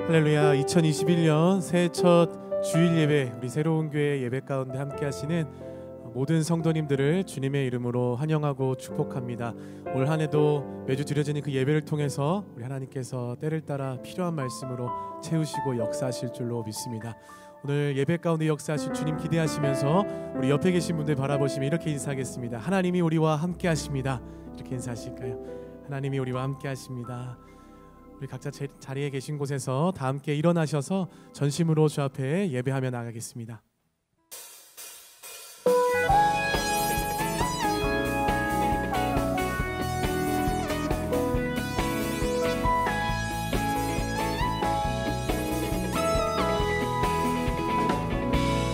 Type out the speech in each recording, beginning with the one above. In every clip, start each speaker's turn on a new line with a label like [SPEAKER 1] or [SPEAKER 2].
[SPEAKER 1] 할렐루야. 2021년 새해 첫 주일 예배, 우리 새로운 교회 예배 가운데 함께 하시는 모든 성도님들을 주님의 이름으로 환영하고 축복합니다. 올 한 해도 매주 드려지는 그 예배를 통해서 우리 하나님께서 때를 따라 필요한 말씀으로 채우시고 역사하실 줄로 믿습니다. 오늘 예배 가운데 역사하실 주님 기대하시면서 우리 옆에 계신 분들 바라보시면 이렇게 인사하겠습니다. 하나님이 우리와 함께 하십니다. 이렇게 인사하실까요? 하나님이 우리와 함께 하십니다. 우리 각자 자리에 계신 곳에서 다 함께 일어나셔서 전심으로 주 앞에 예배하며 나가겠습니다.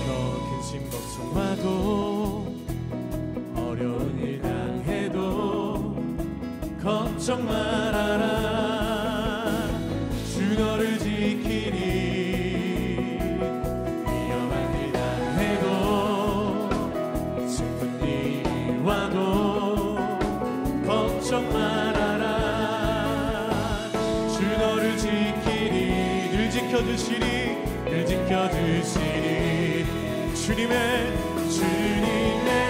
[SPEAKER 1] 너 근심 걱정마도 어려운 일 당해도 걱정 말아라. 너를 지키니 위험한 일 당해도 슬픈 일이 와도 걱정 말아라. 주 너를 지키니 늘 지켜주시니 늘 지켜주시니 주님의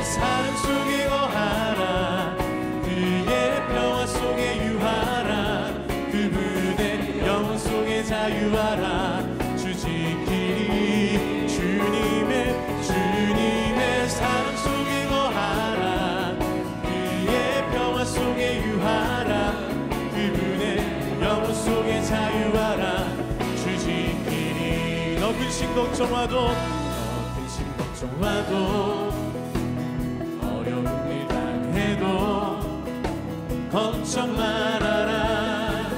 [SPEAKER 1] 사랑 속에 거하라. 그의 평화 속에 유하라. 그분의 영혼 속에 자유하라. 주 지키니 주님의 사랑 속에 거하라. 그의 평화 속에 유하라. 그분의 영혼 속에 자유하라. 주 지키니 너 근심 걱정와도 어려운 일 당해도 걱정 말아라.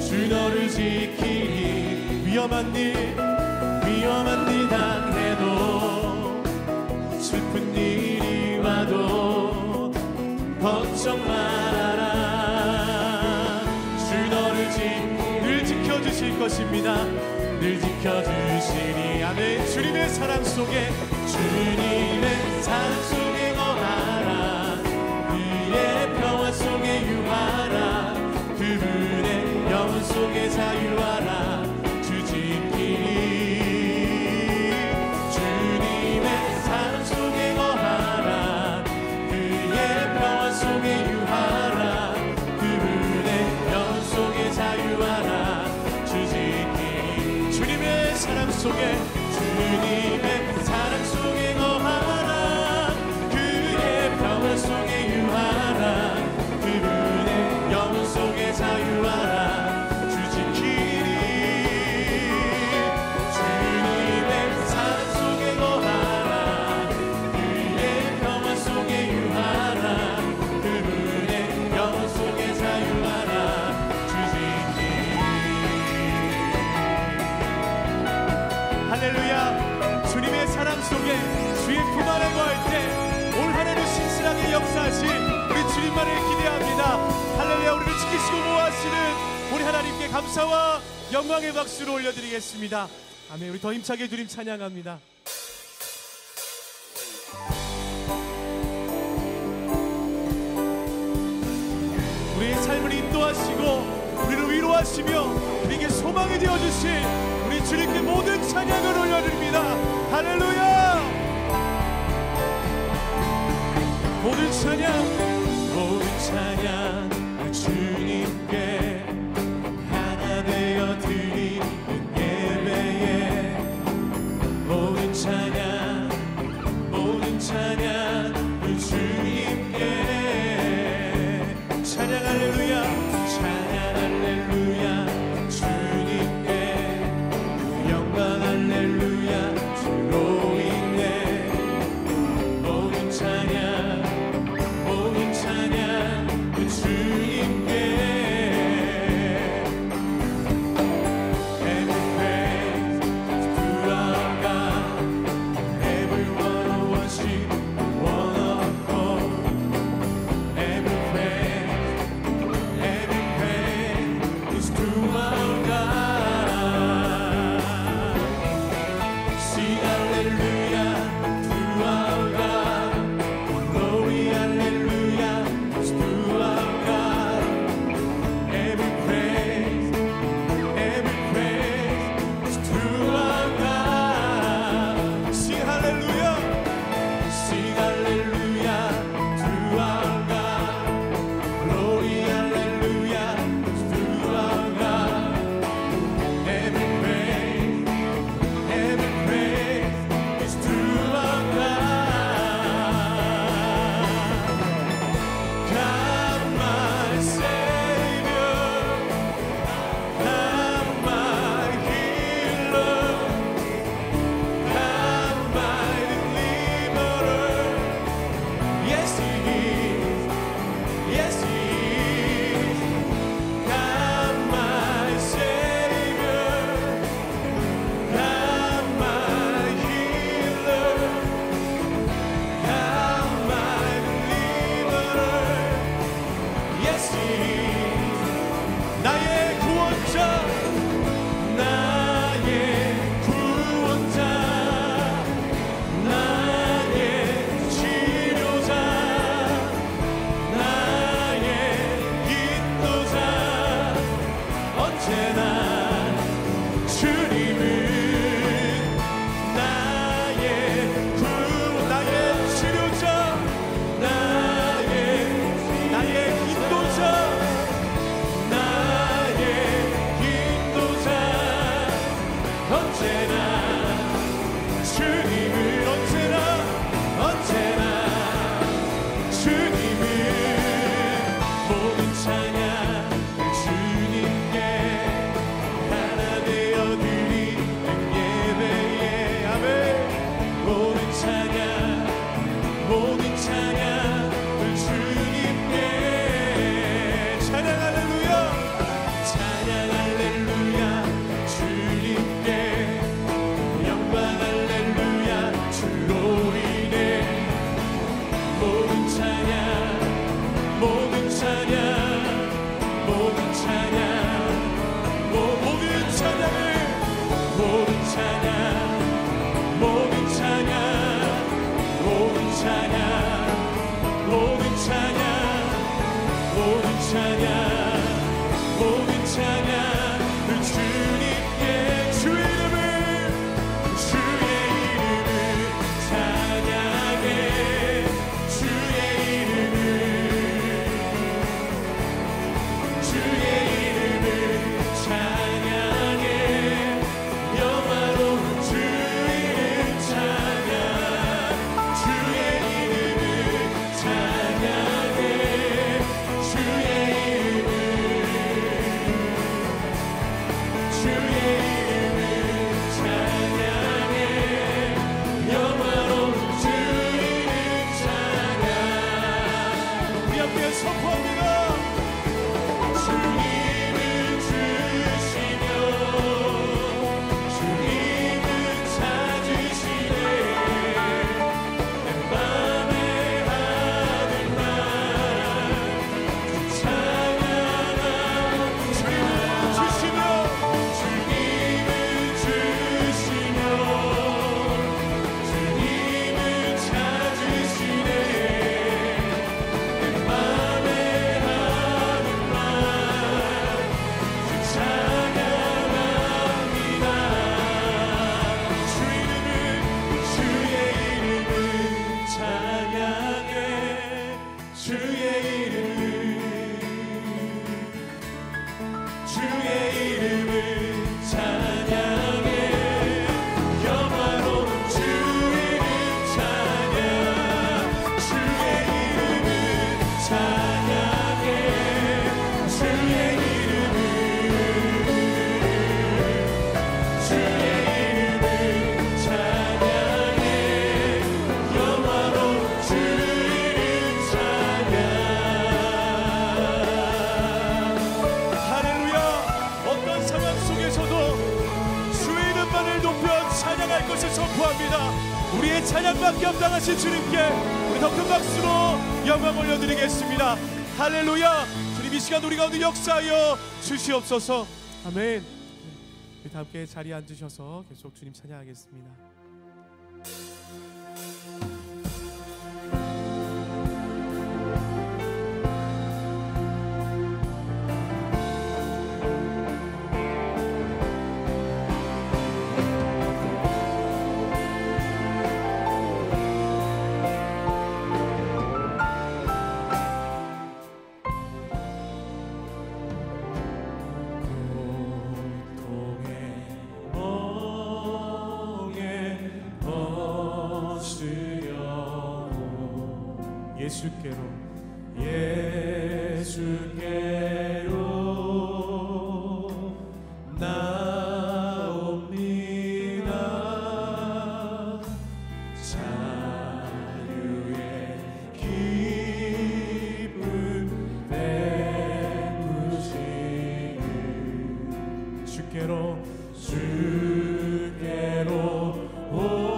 [SPEAKER 1] 주 너를 지키니 위험한 일 당해도 슬픈 일이 와도 걱정 말아라. 주 너를 늘 지켜주실 것입니다. 늘 지켜주시니 아멘. 주님의 사랑 속에 거하라. 그의 평화 속에 유하라. 그분의 영혼 속에 자유하라. 주 지키니 주님의 사랑 속에 거하라. 그의 평화 속에 유하라. 그분의 영혼 속에 자유하라. 주 지키니 주님의 사랑 속에 거하라. 그의 평화 속에 유하라. 그분의 영혼 속에 자유하라. 주 지키니 주님의 사랑 속에 거하라. 그의 평화 속에 유하라. 그분의 영혼 속에 자유하라. 주 지키니 할렐루야. 주님의 사랑 속에 주의 품 안에 거할 때 올 한 해도 신실하게 역사하실 우리 주님만을 기대합니다. 할렐루야. 우리를 지키시고 보호하시는 우리 하나님께 감사와 영광의 박수를 올려드리겠습니다. 아멘. 우리 더 힘차게 주님 찬양합니다. 우리의 삶을 인도하시고 우리를 위로하시며 우리에게 소망이 되어주신 우리 주님께 모든 찬양을 올려드립니다. 할렐루야. 모든 찬양 주님께 하나 되어 드리는 예배에 모든 찬양 주님께 찬양 할렐루야. 찬양 할렐루야. 주님께 영광 할렐루야. 주로 있네. 모든 찬양 함께 선포합니다. 주님은 주시며 주님은 찾으시네. 내 맘에 하는 말 찬양하며 주님은 주시며 주님은 주시며 주님은 찾으시네. 내 맘에 하는 말 찬양합니다. 주의 이름은 찬양해. 주의 이름은 찬양해. 영화로운 주 이름 찬양. 주의 이름은 찬양해. 주의 이름은 찬양해. 영화로운 주 이름 찬양. 할렐루야. 어떤 상황 속에서도 주의 이름만을 높여 찬양할 것을 선포합니다. 우리의 찬양받기 합당하신 주님께 우리 더 큰 박수로 영광 올려드리겠습니다. 할렐루야. 주님 이 시간 우리 가운데 역사하여 주시옵소서. 아멘. 우리 다 함께 자리에 앉으셔서 계속 주님 찬양하겠습니다. 예수께로 나옵니다. 자유의 기쁨 베푸시는 주께로 옵니다.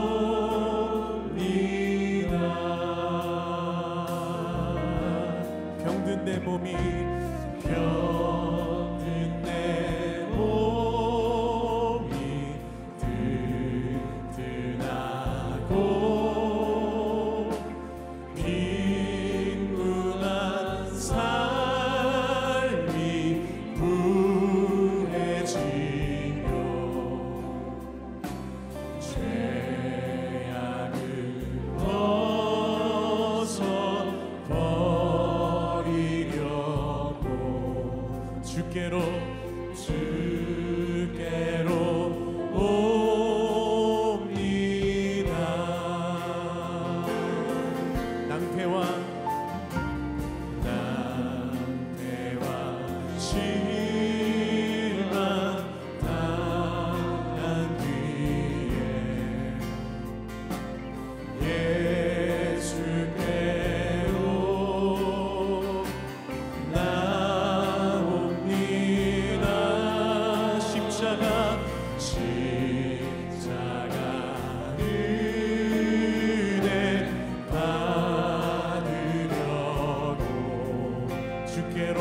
[SPEAKER 1] 병든 내 몸이 든든하고 빈궁한 삶이 부해지며 죄악을 벗어버리려고 주께로 옵니다. 낭패와 실망 당한 뒤에 예수께로 나옵니다. 십자가 은혜 받으려고 주께로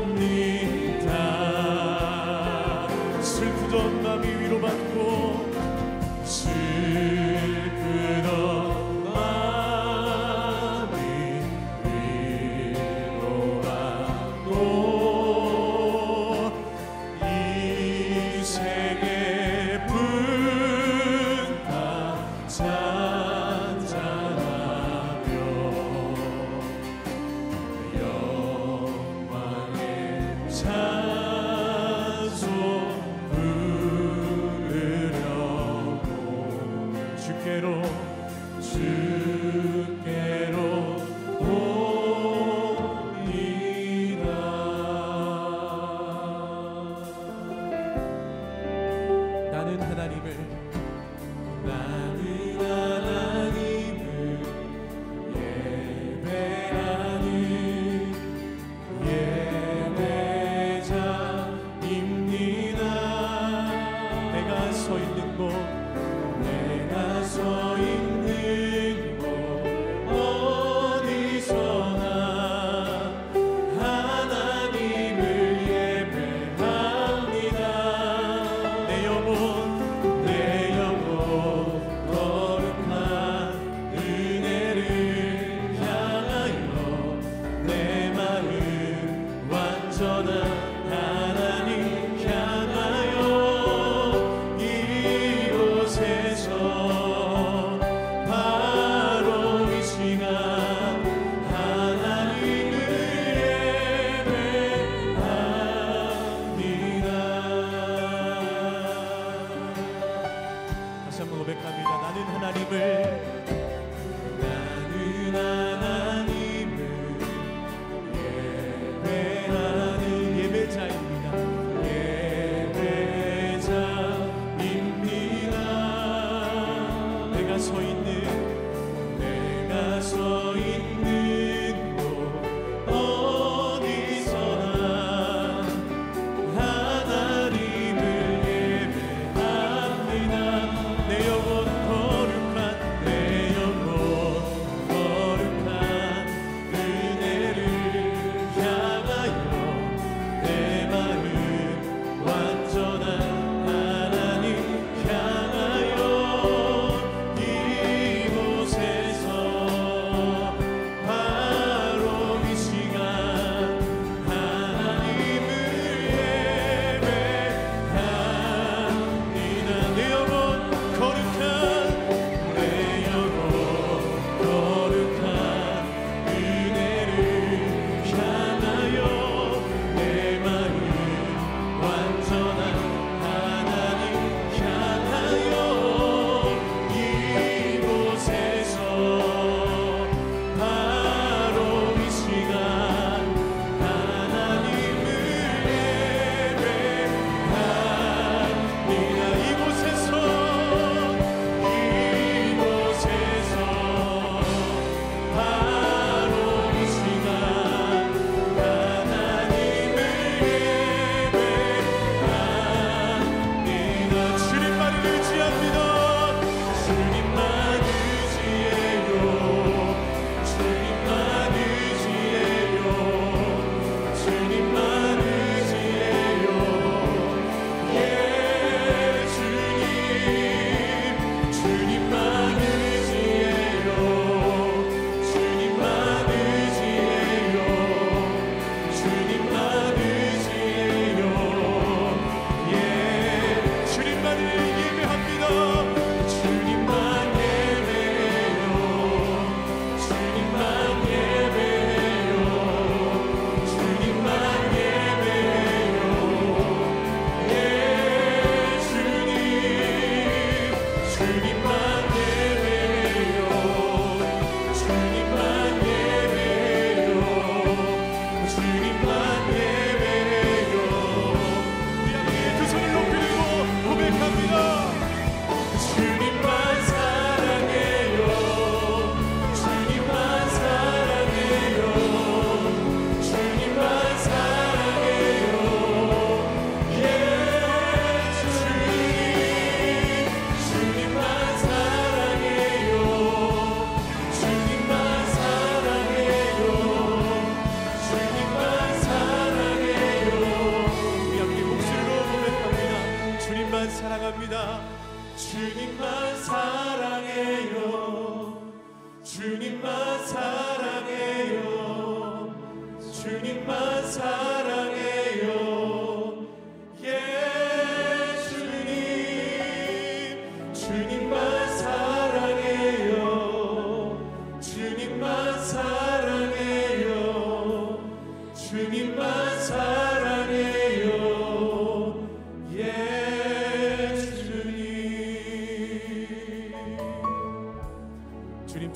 [SPEAKER 1] 옵니다. 슬프던 마음이 위로받고 슬프던 마음이 위로받고 이 생의 분다 잔잔하며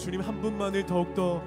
[SPEAKER 1] 주님 한 분만을 더욱더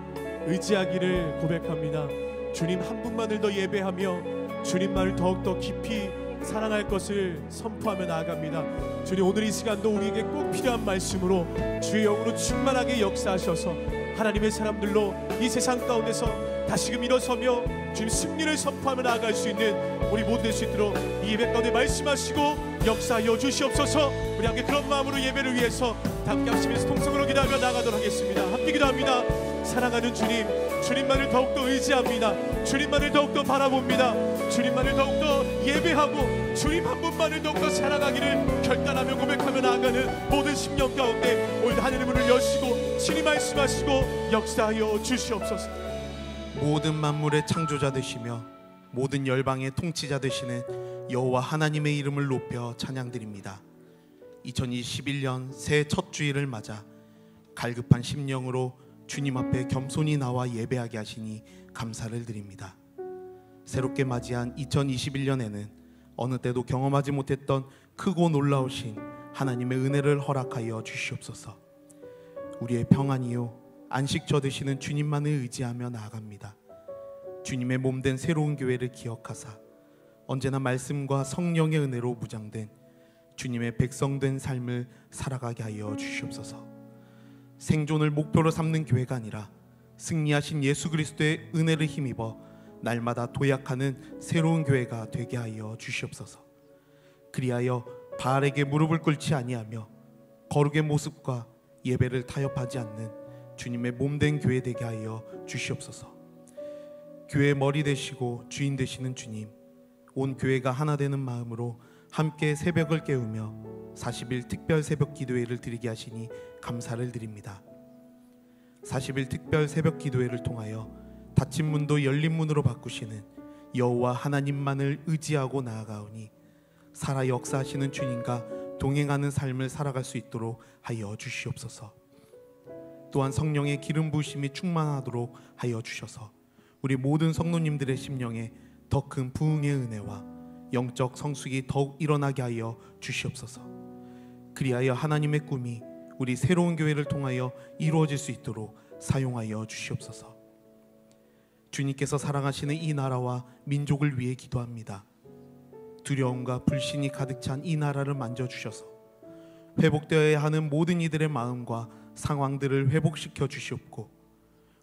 [SPEAKER 1] 의지하기를 고백합니다. 주님 한 분만을 더 예배하며 주님만을 더욱더 깊이 사랑할 것을 선포하며 나아갑니다. 주님, 오늘 이 시간도 우리에게 꼭 필요한 말씀으로 주의 영으로 충만하게 역사하셔서 하나님의 사람들로 이 세상 가운데서 다시금 일어서며 주님 승리를 선포하며 나아갈 수 있는 우리 모두 될 수 있도록 이 예배 가운데 말씀하시고 역사하여 주시옵소서. 우리 함께 그런 마음으로 예배를 위해서 함께 합심해서 통성으로 기도하며 나아가도록 하겠습니다. 함께 기도합니다. 사랑하는 주님, 주님만을 더욱더 의지합니다. 주님만을 더욱더 바라봅니다. 주님만을 더욱더 예배하고 주님 한 분만을 더욱더 사랑하기를 결단하며 고백하며 나아가는 모든 심령 가운데 오늘 하늘의 문을 여시고 친히 말씀하시고 역사하여 주시옵소서.
[SPEAKER 2] 모든 만물의 창조자 되시며 모든 열방의 통치자 되시는 여호와 하나님의 이름을 높여 찬양드립니다. 2021년 새해 첫 주일을 맞아 갈급한 심령으로 주님 앞에 겸손히 나와 예배하게 하시니 감사를 드립니다. 새롭게 맞이한 2021년에는 어느 때도 경험하지 못했던 크고 놀라우신 하나님의 은혜를 허락하여 주시옵소서. 우리의 평안이요 안식처 되시는 주님만을 의지하며 나아갑니다. 주님의 몸된 새로운 교회를 기억하사 언제나 말씀과 성령의 은혜로 무장된 주님의 백성된 삶을 살아가게 하여 주시옵소서. 생존을 목표로 삼는 교회가 아니라 승리하신 예수 그리스도의 은혜를 힘입어 날마다 도약하는 새로운 교회가 되게 하여 주시옵소서. 그리하여 바알에게 무릎을 꿇지 아니하며 거룩의 모습과 예배를 타협하지 않는 주님의 몸된 교회 되게 하여 주시옵소서. 교회의 머리 되시고 주인 되시는 주님, 온 교회가 하나 되는 마음으로 함께 새벽을 깨우며 40일 특별 새벽 기도회를 드리게 하시니 감사를 드립니다. 40일 특별 새벽 기도회를 통하여 닫힌 문도 열린 문으로 바꾸시는 여호와 하나님만을 의지하고 나아가오니 살아 역사하시는 주님과 동행하는 삶을 살아갈 수 있도록 하여 주시옵소서. 또한 성령의 기름 부으심이 충만하도록 하여 주셔서 우리 모든 성도님들의 심령에 더 큰 부흥의 은혜와 영적 성숙이 더욱 일어나게 하여 주시옵소서. 그리하여 하나님의 꿈이 우리 새로운 교회를 통하여 이루어질 수 있도록 사용하여 주시옵소서. 주님께서 사랑하시는 이 나라와 민족을 위해 기도합니다. 두려움과 불신이 가득 찬 이 나라를 만져주셔서 회복되어야 하는 모든 이들의 마음과 상황들을 회복시켜 주시옵고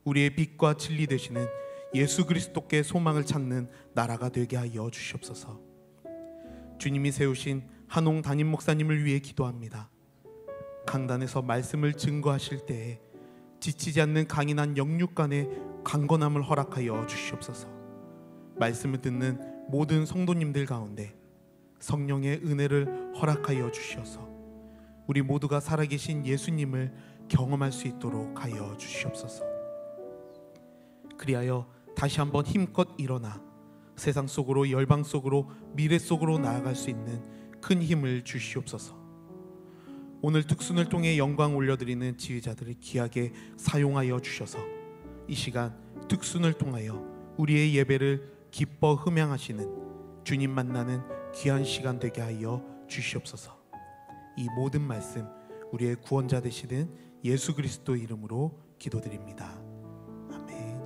[SPEAKER 2] 우리의 빛과 진리 되시는 예수 그리스도께 소망을 찾는 나라가 되게 하여 주시옵소서. 주님이 세우신 한홍 담임 목사님을 위해 기도합니다. 강단에서 말씀을 증거하실 때에 지치지 않는 강인한 영육간의 강건함을 허락하여 주시옵소서. 말씀을 듣는 모든 성도님들 가운데 성령의 은혜를 허락하여 주시어서 우리 모두가 살아계신 예수님을 경험할 수 있도록 하여 주시옵소서. 그리하여 다시 한번 힘껏 일어나 세상 속으로 열방 속으로 미래 속으로 나아갈 수 있는 큰 힘을 주시옵소서. 오늘 특순을 통해 영광 올려드리는 지휘자들을 귀하게 사용하여 주셔서 이 시간 특순을 통하여 우리의 예배를 기뻐 흠양하시는 주님 만나는 귀한 시간 되게 하여 주시옵소서. 이 모든 말씀 우리의 구원자 되시는 예수 그리스도 이름으로 기도드립니다. 아멘.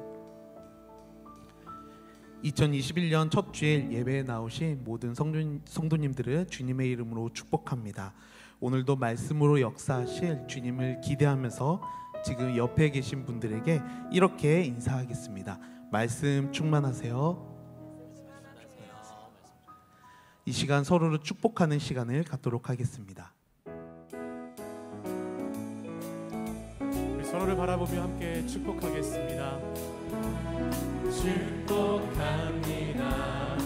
[SPEAKER 2] 2021년 첫 주일 예배에 나오신 모든 성도님들을 주님의 이름으로 축복합니다. 오늘도 말씀으로 역사하실 주님을 기대하면서 지금 옆에 계신 분들에게 이렇게 인사하겠습니다. 말씀 충만하세요. 이 시간 서로를 축복하는 시간을 갖도록 하겠습니다.
[SPEAKER 1] 우리 서로를 바라보며 함께 축복하겠습니다. 축복합니다.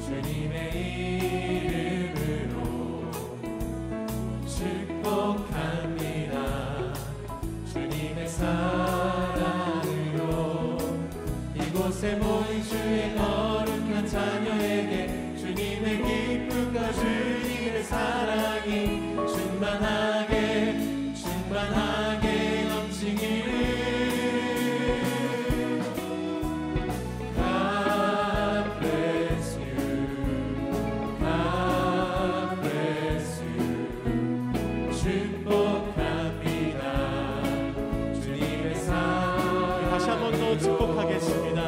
[SPEAKER 1] 주님의 이름으로 축복합니다. 주님의 사랑으로 이곳에 모인 주의 거룩한 자녀에게 주님의 기쁨과 주님의 사랑이 충만하게 넘치기를. God bless you, God bless you. 축복합니다. 주님 함께하며 축복하겠습니다.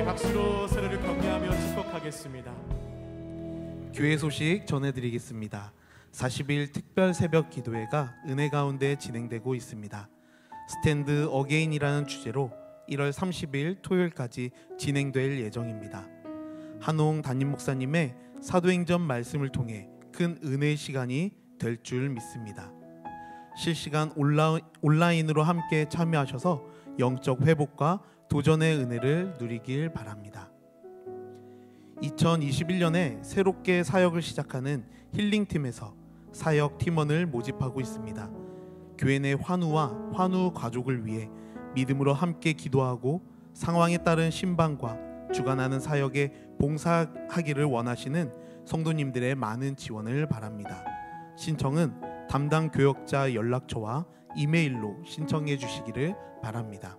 [SPEAKER 1] 박수로 서로를 격려하며 축복하겠습니다.
[SPEAKER 2] 교회 소식 전해드리겠습니다. 40일 특별 새벽 기도회가 은혜 가운데 진행되고 있습니다. 스탠드 어게인이라는 주제로 1월 30일 토요일까지 진행될 예정입니다. 한홍 담임 목사님의 사도행전 말씀을 통해 큰 은혜의 시간이 될 줄 믿습니다. 실시간 온라인으로 함께 참여하셔서 영적 회복과 도전의 은혜를 누리길 바랍니다. 2021년에 새롭게 사역을 시작하는 힐링팀에서 사역 팀원을 모집하고 있습니다. 교회 내 환우와 환우 가족을 위해 믿음으로 함께 기도하고 상황에 따른 신방과 주관하는 사역에 봉사하기를 원하시는 성도님들의 많은 지원을 바랍니다. 신청은 담당 교역자 연락처와 이메일로 신청해 주시기를 바랍니다.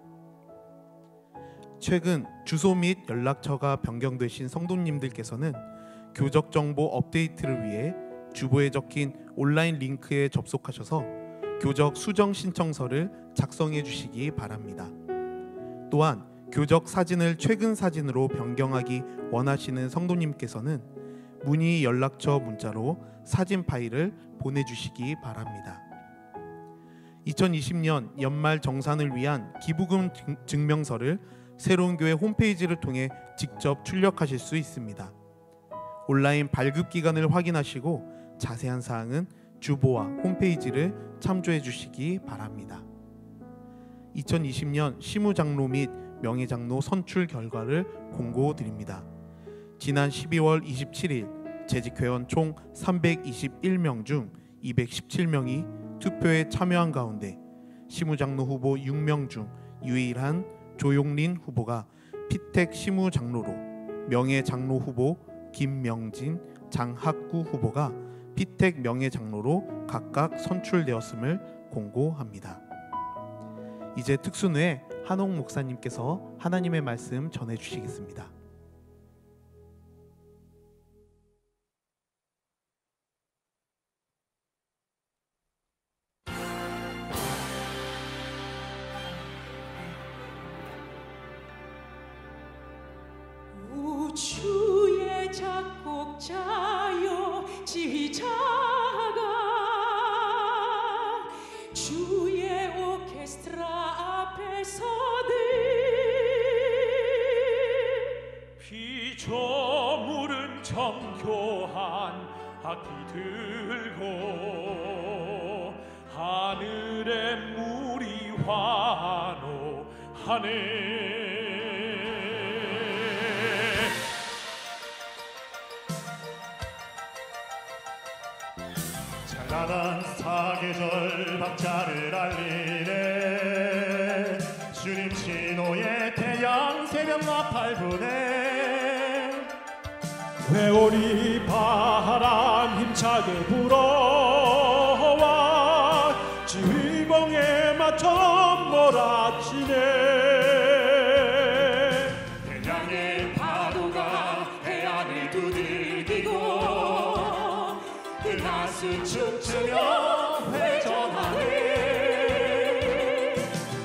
[SPEAKER 2] 최근 주소 및 연락처가 변경되신 성도님들께서는 교적 정보 업데이트를 위해 주보에 적힌 온라인 링크에 접속하셔서 교적 수정 신청서를 작성해 주시기 바랍니다. 또한 교적 사진을 최근 사진으로 변경하기 원하시는 성도님께서는 문의 연락처 문자로 사진 파일을 보내주시기 바랍니다. 2020년 연말 정산을 위한 기부금 증명서를 새로운 교회 홈페이지를 통해 직접 출력하실 수 있습니다. 온라인 발급 기간을 확인하시고 자세한 사항은 주보와 홈페이지를 참조해 주시기 바랍니다. 2020년 시무장로 및 명예장로 선출 결과를 공고드립니다. 지난 12월 27일 재직회원 총 321명 중 217명이 투표에 참여한 가운데 시무장로 후보 6명 중 유일한 조용린 후보가 피택 시무장로로, 명예장로 후보 김명진, 장학구 후보가 피택 명예장로로 각각 선출되었음을 공고합니다. 이제 특순회 한홍 목사님께서 하나님의 말씀 전해주시겠습니다.
[SPEAKER 3] 우주의 작곡자여 지휘자가 주의 오케스트라 앞에 서는
[SPEAKER 4] 피조물은 정교한 악기 들고 하늘의 물이 환호하네. 찬란한 사계절 박자를 알리네. 주님 신호의 태양 새벽 나팔 부네. 회오리 바람 힘차게 불어와 지휘봉에 맞춰 몰아치네. 태양의 파도가 해안을 두들기고 은하수 춤추며 회전하네.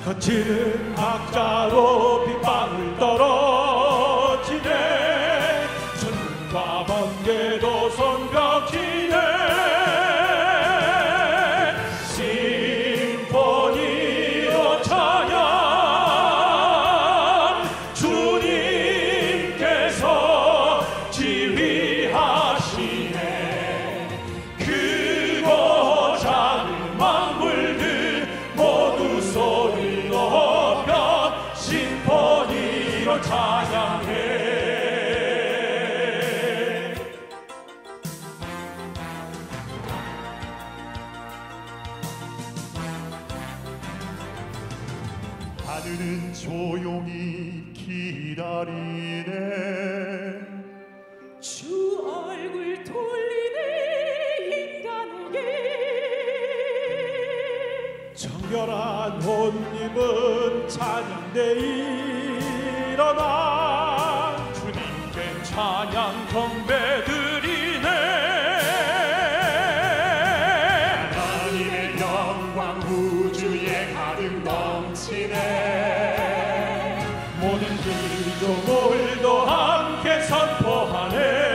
[SPEAKER 4] 거칠은 박자로 빗방울 떨어지네. 천둥과 번개도 손뼉치네. 심포니로 찬양 주님께서 지휘하시네. 크고 작은 만물들 모두 소리 높여 심포니로 찬양해. 하늘은 조용히 기다리네.
[SPEAKER 3] 주 얼굴 돌리네 인간에게.
[SPEAKER 4] 정결한 혼님은 찬양대 일어나 주님께 찬양 경배드리네. 하나님의 영광 우주에 가득 넘치네. 모든 길조물도 함께 선포하네.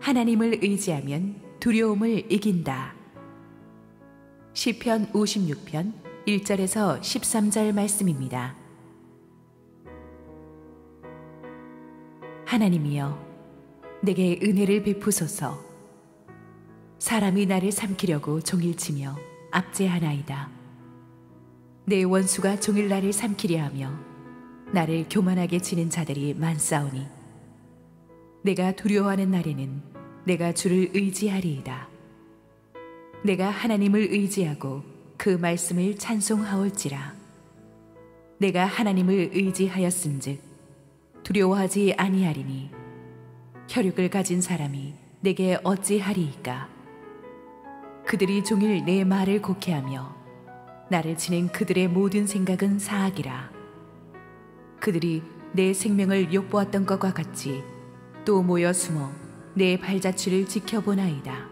[SPEAKER 5] 하나님을 의지하면 두려움을 이긴다. 시편 56편 1절에서 13절 말씀입니다. 하나님이여, 내게 은혜를 베푸소서. 사람이 나를 삼키려고 종일치며 압제하나이다. 내 원수가 종일 나를 삼키려 하며 나를 교만하게 치는 자들이 많사오니 내가 두려워하는 날에는 내가 주를 의지하리이다. 내가 하나님을 의지하고 그 말씀을 찬송하올지라. 내가 하나님을 의지하였은즉 두려워하지 아니하리니 혈육을 가진 사람이 내게 어찌하리이까. 그들이 종일 내 말을 곡해하며 나를 치는 그들의 모든 생각은 사악이라. 그들이 내 생명을 욕보았던 것과 같이 또 모여 숨어 내 발자취를 지켜보나이다.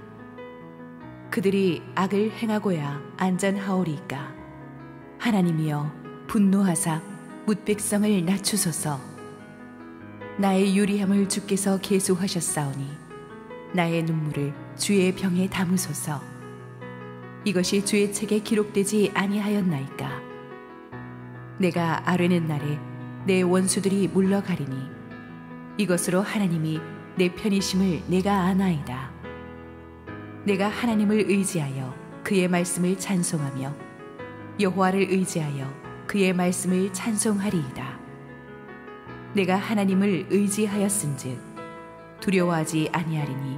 [SPEAKER 5] 그들이 악을 행하고야 안전하오리이까. 하나님이여, 분노하사 뭇백성을 낮추소서. 나의 유리함을 주께서 계수하셨사오니 나의 눈물을 주의 병에 담으소서. 이것이 주의 책에 기록되지 아니하였나이까. 내가 아뢰는 날에 내 원수들이 물러가리니 이것으로 하나님이 내 편이심을 내가 아나이다. 내가 하나님을 의지하여 그의 말씀을 찬송하며 여호와를 의지하여 그의 말씀을 찬송하리이다. 내가 하나님을 의지하였은즉 두려워하지 아니하리니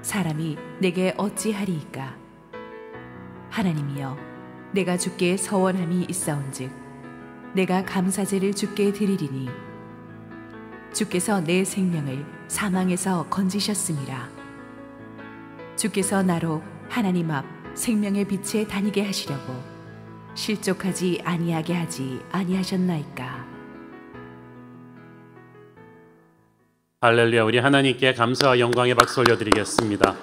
[SPEAKER 5] 사람이 내게 어찌하리이까. 하나님이여, 내가 주께 서원함이 있사온즉 내가 감사제를 주께 드리리니 주께서 내 생명을 사망에서 건지셨음이라. 주께서 나로 하나님 앞 생명의 빛에 다니게 하시려고 실족하지 아니하게 하지 아니하셨나이까.
[SPEAKER 6] 할렐루야. 우리 하나님께 감사와 영광의 박수 올려드리겠습니다.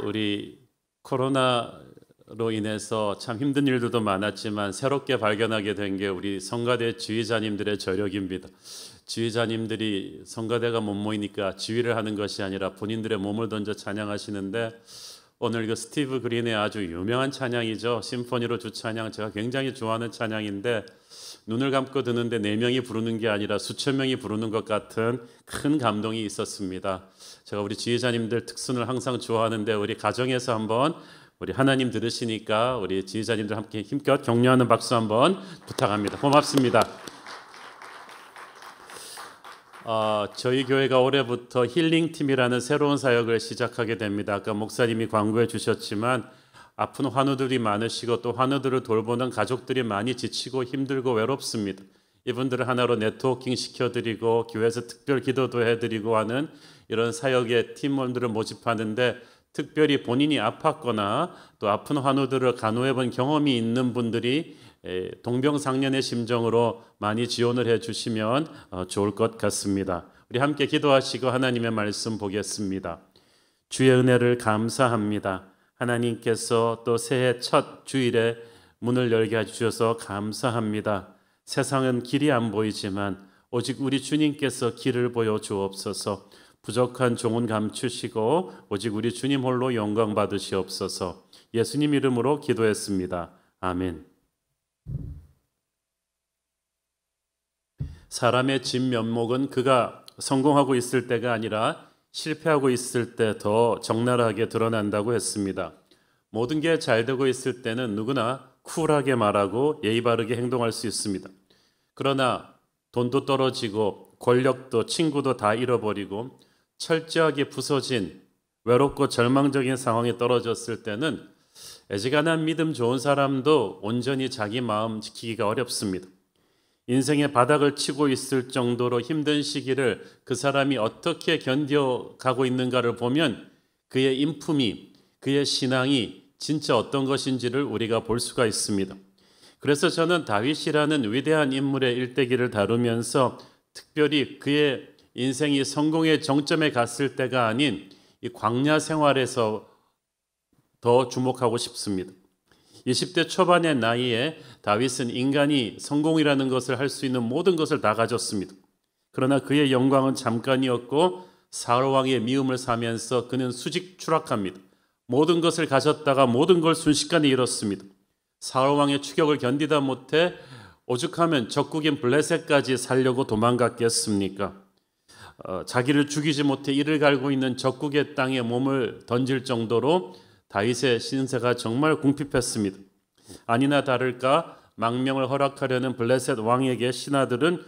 [SPEAKER 6] 우리 코로나로 인해서 참 힘든 일들도 많았지만 새롭게 발견하게 된 게 우리 성가대 지휘자님들의 저력입니다. 지휘자님들이 성가대가 못 모이니까 지휘를 하는 것이 아니라 본인들의 몸을 던져 찬양하시는데 오늘 그 스티브 그린의 아주 유명한 찬양이죠. 심포니로 주 찬양, 제가 굉장히 좋아하는 찬양인데 눈을 감고 듣는데 4명이 부르는 게 아니라 수천 명이 부르는 것 같은 큰 감동이 있었습니다. 제가 우리 지휘자님들 특순을 항상 좋아하는데 우리 가정에서 한번 우리 하나님 들으시니까 우리 지휘자님들 함께 힘껏 격려하는 박수 한번 부탁합니다. 고맙습니다. 저희 교회가 올해부터 힐링팀이라는 새로운 사역을 시작하게 됩니다. 아까 목사님이 광고해 주셨지만 아픈 환우들이 많으시고 또 환우들을 돌보는 가족들이 많이 지치고 힘들고 외롭습니다. 이분들을 하나로 네트워킹 시켜드리고 교회에서 특별 기도도 해드리고 하는 이런 사역의 팀원들을 모집하는데 특별히 본인이 아팠거나 또 아픈 환우들을 간호해본 경험이 있는 분들이 동병상련의 심정으로 많이 지원을 해주시면 좋을 것 같습니다. 우리 함께 기도하시고 하나님의 말씀 보겠습니다. 주의 은혜를 감사합니다. 하나님께서 또 새해 첫 주일에 문을 열게 해주셔서 감사합니다. 세상은 길이 안 보이지만 오직 우리 주님께서 길을 보여주옵소서. 부족한 종은 감추시고 오직 우리 주님 홀로 영광 받으시옵소서. 예수님 이름으로 기도했습니다. 아멘. 사람의 진면목은 그가 성공하고 있을 때가 아니라 실패하고 있을 때 더 적나라하게 드러난다고 했습니다. 모든 게 잘 되고 있을 때는 누구나 쿨하게 말하고 예의 바르게 행동할 수 있습니다. 그러나 돈도 떨어지고 권력도 친구도 다 잃어버리고 철저하게 부서진 외롭고 절망적인 상황에 떨어졌을 때는 애지간한 믿음 좋은 사람도 온전히 자기 마음 지키기가 어렵습니다. 인생의 바닥을 치고 있을 정도로 힘든 시기를 그 사람이 어떻게 견뎌가고 있는가를 보면 그의 인품이, 그의 신앙이 진짜 어떤 것인지를 우리가 볼 수가 있습니다. 그래서 저는 다윗이라는 위대한 인물의 일대기를 다루면서 특별히 그의 인생이 성공의 정점에 갔을 때가 아닌 이 광야 생활에서 더 주목하고 싶습니다. 20대 초반의 나이에 다윗은 인간이 성공이라는 것을 할 수 있는 모든 것을 다 가졌습니다. 그러나 그의 영광은 잠깐이었고 사울 왕의 미움을 사면서 그는 수직 추락합니다. 모든 것을 가졌다가 모든 걸 순식간에 잃었습니다. 사울 왕의 추격을 견디다 못해 오죽하면 적국인 블레셋까지 살려고 도망갔겠습니까? 자기를 죽이지 못해 이를 갈고 있는 적국의 땅에 몸을 던질 정도로 다윗의 신세가 정말 궁핍했습니다. 아니나 다를까 망명을 허락하려는 블레셋 왕에게 신하들은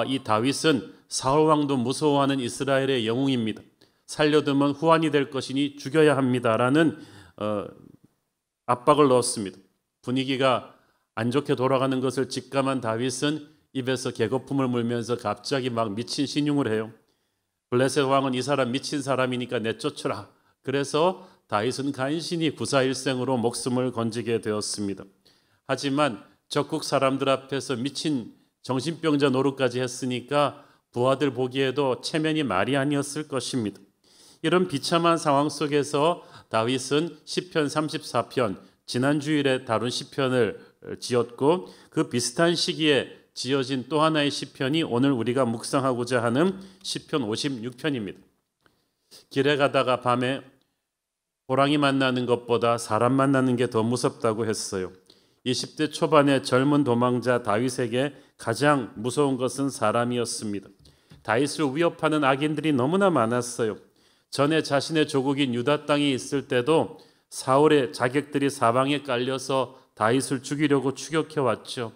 [SPEAKER 6] 이 다윗은 사울 왕도 무서워하는 이스라엘의 영웅입니다. 살려두면 후환이 될 것이니 죽여야 합니다라는 압박을 넣었습니다. 분위기가 안 좋게 돌아가는 것을 직감한 다윗은 입에서 개거품을 물면서 갑자기 막 미친 신용을 해요. 블레셋 왕은 이 사람 미친 사람이니까 내쫓으라. 그래서 다윗은 간신히 구사일생으로 목숨을 건지게 되었습니다. 하지만 적국 사람들 앞에서 미친 정신병자 노릇까지 했으니까 부하들 보기에도 체면이 말이 아니었을 것입니다. 이런 비참한 상황 속에서 다윗은 시편 34편, 지난 주일에 다룬 시편을 지었고 그 비슷한 시기에 지어진 또 하나의 시편이 오늘 우리가 묵상하고자 하는 시편 56편입니다. 길에 가다가 밤에 호랑이 만나는 것보다 사람 만나는 게 더 무섭다고 했어요. 20대 초반의 젊은 도망자 다윗에게 가장 무서운 것은 사람이었습니다. 다윗을 위협하는 악인들이 너무나 많았어요. 전에 자신의 조국인 유다 땅에 있을 때도 사울의 자객들이 사방에 깔려서 다윗을 죽이려고 추격해 왔죠.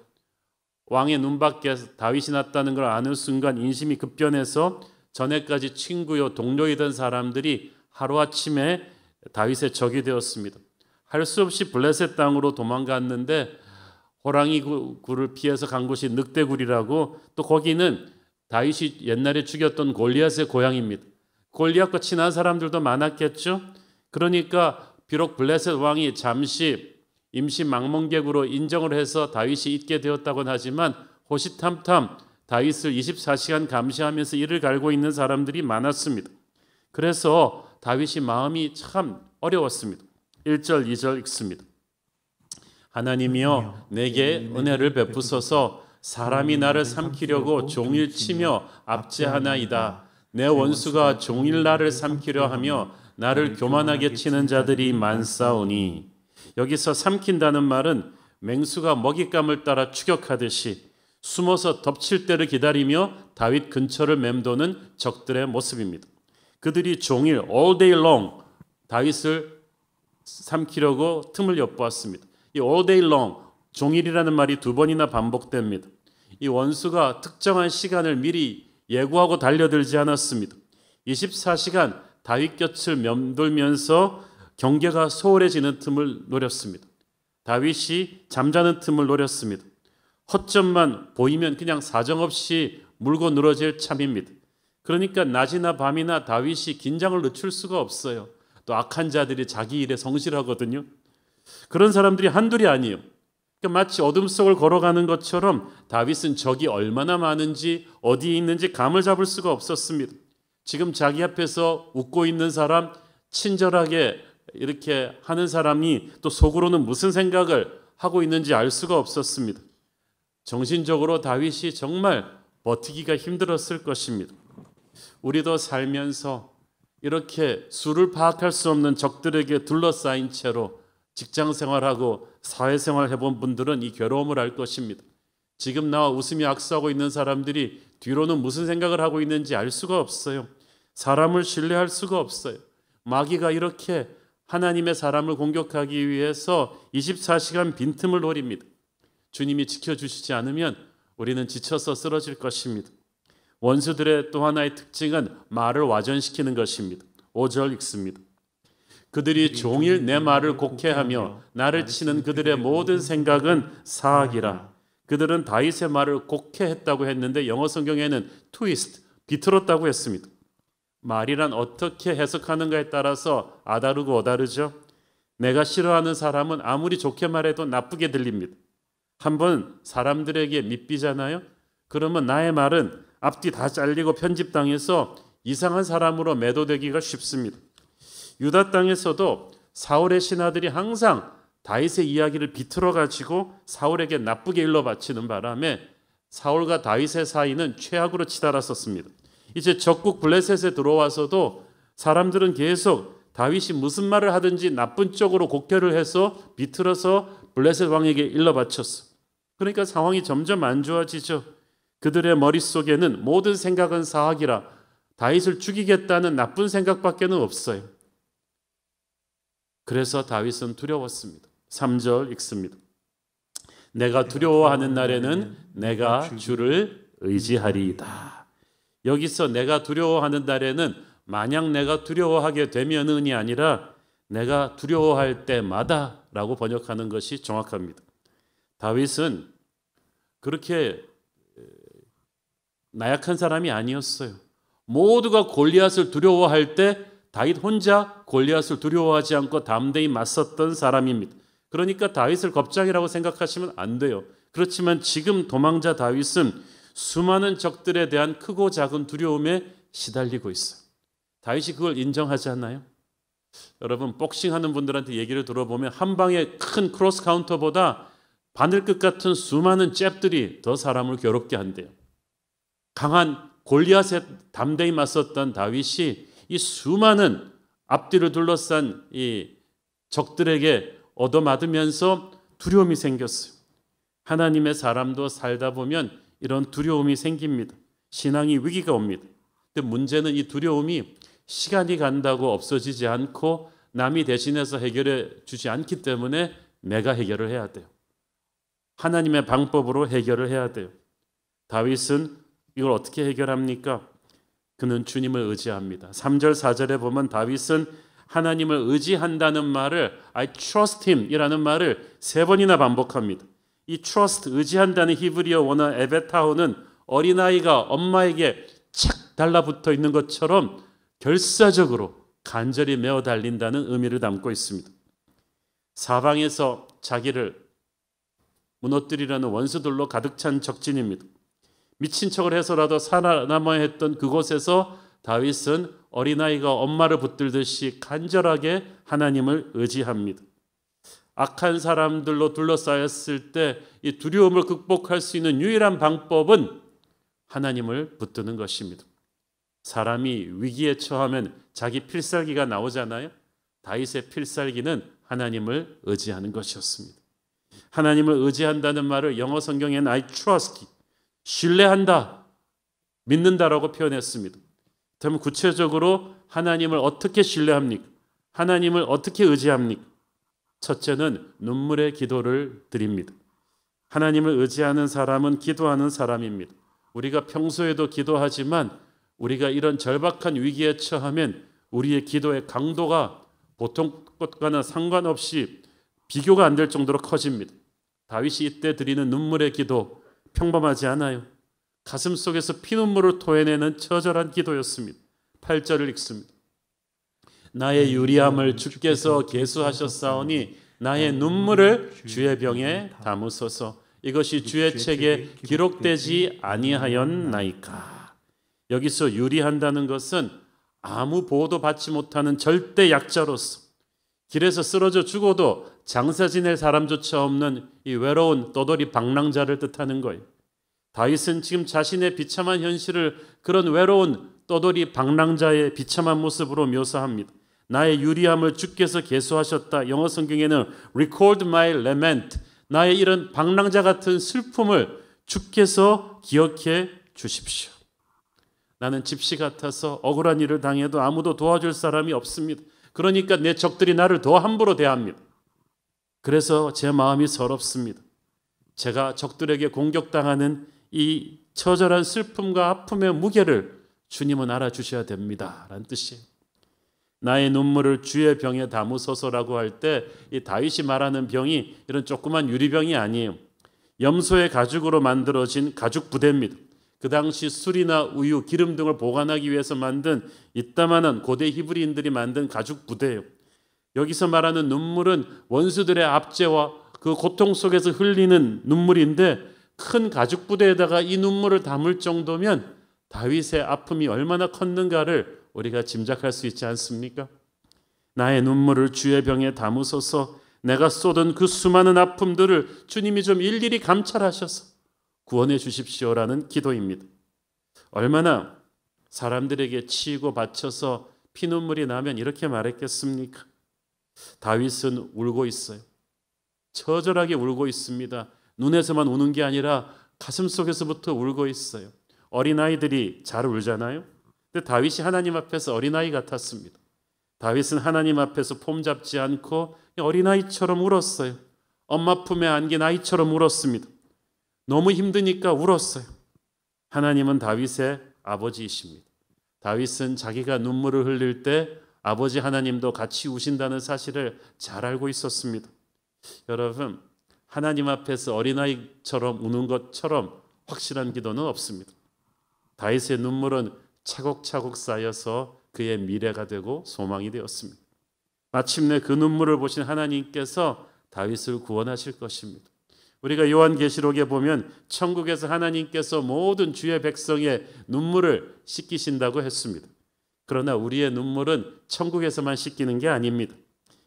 [SPEAKER 6] 왕의 눈밖에 다윗이 났다는 걸 아는 순간 인심이 급변해서 전에까지 친구요 동료이던 사람들이 하루아침에 다윗의 적이 되었습니다. 할 수 없이 블레셋 땅으로 도망갔는데 호랑이 굴을 피해서 간 곳이 늑대굴이라고, 또 거기는 다윗이 옛날에 죽였던 골리앗의 고향입니다. 골리앗과 친한 사람들도 많았겠죠. 그러니까 비록 블레셋 왕이 잠시 임시 망명객으로 인정을 해서 다윗이 있게 되었다고는 하지만 호시탐탐 다윗을 24시간 감시하면서 이를 갈고 있는 사람들이 많았습니다. 그래서 다윗이 마음이 참 어려웠습니다. 1절 2절 읽습니다. 하나님이여 내게 은혜를 베푸소서. 사람이 나를 삼키려고 종일 치며 압제하나이다. 내 원수가 종일 나를 삼키려 하며 나를 교만하게 치는 자들이 많사오니. 여기서 삼킨다는 말은 맹수가 먹잇감을 따라 추격하듯이 숨어서 덮칠 때를 기다리며 다윗 근처를 맴도는 적들의 모습입니다. 그들이 종일 all day long 다윗을 삼키려고 틈을 엿보았습니다. 이 all day long, 종일이라는 말이 2번이나 반복됩니다. 이 원수가 특정한 시간을 미리 예고하고 달려들지 않았습니다. 24시간 다윗 곁을 맴돌면서 경계가 소홀해지는 틈을 노렸습니다. 다윗이 잠자는 틈을 노렸습니다. 허점만 보이면 그냥 사정없이 물고 늘어질 참입니다. 그러니까 낮이나 밤이나 다윗이 긴장을 늦출 수가 없어요. 또 악한 자들이 자기 일에 성실하거든요. 그런 사람들이 한둘이 아니에요. 그러니까 마치 어둠 속을 걸어가는 것처럼 다윗은 적이 얼마나 많은지 어디에 있는지 감을 잡을 수가 없었습니다. 지금 자기 앞에서 웃고 있는 사람, 친절하게 이렇게 하는 사람이 또 속으로는 무슨 생각을 하고 있는지 알 수가 없었습니다. 정신적으로 다윗이 정말 버티기가 힘들었을 것입니다. 우리도 살면서 이렇게 수를 파악할 수 없는 적들에게 둘러싸인 채로 직장 생활하고 사회생활 해본 분들은 이 괴로움을 알 것입니다. 지금 나와 웃으며 악수하고 있는 사람들이 뒤로는 무슨 생각을 하고 있는지 알 수가 없어요. 사람을 신뢰할 수가 없어요. 마귀가 이렇게 하나님의 사람을 공격하기 위해서 24시간 빈틈을 노립니다. 주님이 지켜주시지 않으면 우리는 지쳐서 쓰러질 것입니다. 원수들의 또 하나의 특징은 말을 와전시키는 것입니다. 5절 읽습니다. 그들이 종일 내 말을 곡해하며 나를 치는 그들의 모든 생각은 사악이라. 그들은 다윗의 말을 곡해했다고 했는데 영어 성경에는 트위스트, 비틀었다고 했습니다. 말이란 어떻게 해석하는가에 따라서 아다르고 어다르죠. 내가 싫어하는 사람은 아무리 좋게 말해도 나쁘게 들립니다. 한번 사람들에게 밉비잖아요. 그러면 나의 말은 앞뒤 다 잘리고 편집당해서 이상한 사람으로 매도되기가 쉽습니다. 유다 땅에서도 사울의 신하들이 항상 다윗의 이야기를 비틀어 가지고 사울에게 나쁘게 일러 바치는 바람에 사울과 다윗의 사이는 최악으로 치달았었습니다. 이제 적국 블레셋에 들어와서도 사람들은 계속 다윗이 무슨 말을 하든지 나쁜 쪽으로 곡해를 해서 비틀어서 블레셋 왕에게 일러 바쳤어. 그러니까 상황이 점점 안 좋아지죠. 그들의 머릿속에는 모든 생각은 사악이라 다윗을 죽이겠다는 나쁜 생각밖에는 없어요. 그래서 다윗은 두려웠습니다. 3절 읽습니다. 내가 두려워하는 날에는 내가 주를 의지하리이다. 여기서 내가 두려워하는 날에는 만약 내가 두려워하게 되면은이 아니라 내가 두려워할 때마다 라고 번역하는 것이 정확합니다. 다윗은 그렇게 나약한 사람이 아니었어요. 모두가 골리앗을 두려워할 때 다윗 혼자 골리앗을 두려워하지 않고 담대히 맞섰던 사람입니다. 그러니까 다윗을 겁장이라고 생각하시면 안 돼요. 그렇지만 지금 도망자 다윗은 수많은 적들에 대한 크고 작은 두려움에 시달리고 있어요. 다윗이 그걸 인정하지 않나요? 여러분 복싱하는 분들한테 얘기를 들어보면 한 방의 큰 크로스 카운터보다 바늘끝 같은 수많은 잽들이 더 사람을 괴롭게 한대요. 강한 골리앗에 담대히 맞섰던 다윗이 이 수많은 앞뒤를 둘러싼 이 적들에게 얻어맞으면서 두려움이 생겼어요. 하나님의 사람도 살다 보면 이런 두려움이 생깁니다. 신앙이 위기가 옵니다. 근데 문제는 이 두려움이 시간이 간다고 없어지지 않고 남이 대신해서 해결해 주지 않기 때문에 내가 해결을 해야 돼요. 하나님의 방법으로 해결을 해야 돼요. 다윗은 이걸 어떻게 해결합니까? 그는 주님을 의지합니다. 3절 4절에 보면 다윗은 하나님을 의지한다는 말을 I trust him 이라는 말을 3번이나 반복합니다. 이 trust, 의지한다는 히브리어 원어 에베타오는 어린아이가 엄마에게 착 달라붙어 있는 것처럼 결사적으로 간절히 메어 달린다는 의미를 담고 있습니다. 사방에서 자기를 무너뜨리려는 원수들로 가득 찬 적진입니다. 미친 척을 해서라도 살아남아야 했던 그곳에서 다윗은 어린아이가 엄마를 붙들듯이 간절하게 하나님을 의지합니다. 악한 사람들로 둘러싸였을 때 이 두려움을 극복할 수 있는 유일한 방법은 하나님을 붙드는 것입니다. 사람이 위기에 처하면 자기 필살기가 나오잖아요. 다윗의 필살기는 하나님을 의지하는 것이었습니다. 하나님을 의지한다는 말을 영어 성경에는 I trust, 신뢰한다, 믿는다라고 표현했습니다. 그럼 구체적으로 하나님을 어떻게 신뢰합니까? 하나님을 어떻게 의지합니까? 첫째는 눈물의 기도를 드립니다. 하나님을 의지하는 사람은 기도하는 사람입니다. 우리가 평소에도 기도하지만 우리가 이런 절박한 위기에 처하면 우리의 기도의 강도가 보통 것과는 상관없이 비교가 안 될 정도로 커집니다. 다윗이 이때 드리는 눈물의 기도 평범하지 않아요. 가슴 속에서 피눈물을 토해내는 처절한 기도였습니다. 8절을 읽습니다. 나의 유리함을 주께서 계수하셨사오니 나의 눈물을 주의 병에 담으소서. 이것이 주의 책에 기록되지 아니하였나이까. 여기서 유리한다는 것은 아무 보호도 받지 못하는 절대 약자로서 길에서 쓰러져 죽어도 장사 지낼 사람조차 없는 이 외로운 떠돌이 방랑자를 뜻하는 거예요. 다윗은 지금 자신의 비참한 현실을 그런 외로운 떠돌이 방랑자의 비참한 모습으로 묘사합니다. 나의 유리함을 주께서 계수하셨다. 영어 성경에는 record my lament, 나의 이런 방랑자 같은 슬픔을 주께서 기억해 주십시오. 나는 집시 같아서 억울한 일을 당해도 아무도 도와줄 사람이 없습니다. 그러니까 내 적들이 나를 더 함부로 대합니다. 그래서 제 마음이 서럽습니다. 제가 적들에게 공격당하는 이 처절한 슬픔과 아픔의 무게를 주님은 알아주셔야 됩니다. 라는 뜻이에요. 나의 눈물을 주의 병에 담으소서라고 할 때 이 다윗이 말하는 병이 이런 조그만 유리병이 아니에요. 염소의 가죽으로 만들어진 가죽 부대입니다. 그 당시 술이나 우유, 기름 등을 보관하기 위해서 만든 이따만한 고대 히브리인들이 만든 가죽 부대예요. 여기서 말하는 눈물은 원수들의 압제와 그 고통 속에서 흘리는 눈물인데 큰 가죽 부대에다가 이 눈물을 담을 정도면 다윗의 아픔이 얼마나 컸는가를 우리가 짐작할 수 있지 않습니까? 나의 눈물을 주의 병에 담으소서. 내가 쏟은 그 수많은 아픔들을 주님이 좀 일일이 감찰하셔서 구원해 주십시오라는 기도입니다. 얼마나 사람들에게 치이고 바쳐서 피눈물이 나면 이렇게 말했겠습니까? 다윗은 울고 있어요. 처절하게 울고 있습니다. 눈에서만 우는 게 아니라 가슴 속에서부터 울고 있어요. 어린아이들이 잘 울잖아요. 근데 다윗이 하나님 앞에서 어린아이 같았습니다. 다윗은 하나님 앞에서 폼 잡지 않고 어린아이처럼 울었어요. 엄마 품에 안긴 아이처럼 울었습니다. 너무 힘드니까 울었어요. 하나님은 다윗의 아버지이십니다. 다윗은 자기가 눈물을 흘릴 때 아버지 하나님도 같이 우신다는 사실을 잘 알고 있었습니다. 여러분, 하나님 앞에서 어린아이처럼 우는 것처럼 확실한 기도는 없습니다. 다윗의 눈물은 차곡차곡 쌓여서 그의 미래가 되고 소망이 되었습니다. 마침내 그 눈물을 보신 하나님께서 다윗을 구원하실 것입니다. 우리가 요한계시록에 보면 천국에서 하나님께서 모든 주의 백성의 눈물을 씻기신다고 했습니다. 그러나 우리의 눈물은 천국에서만 씻기는 게 아닙니다.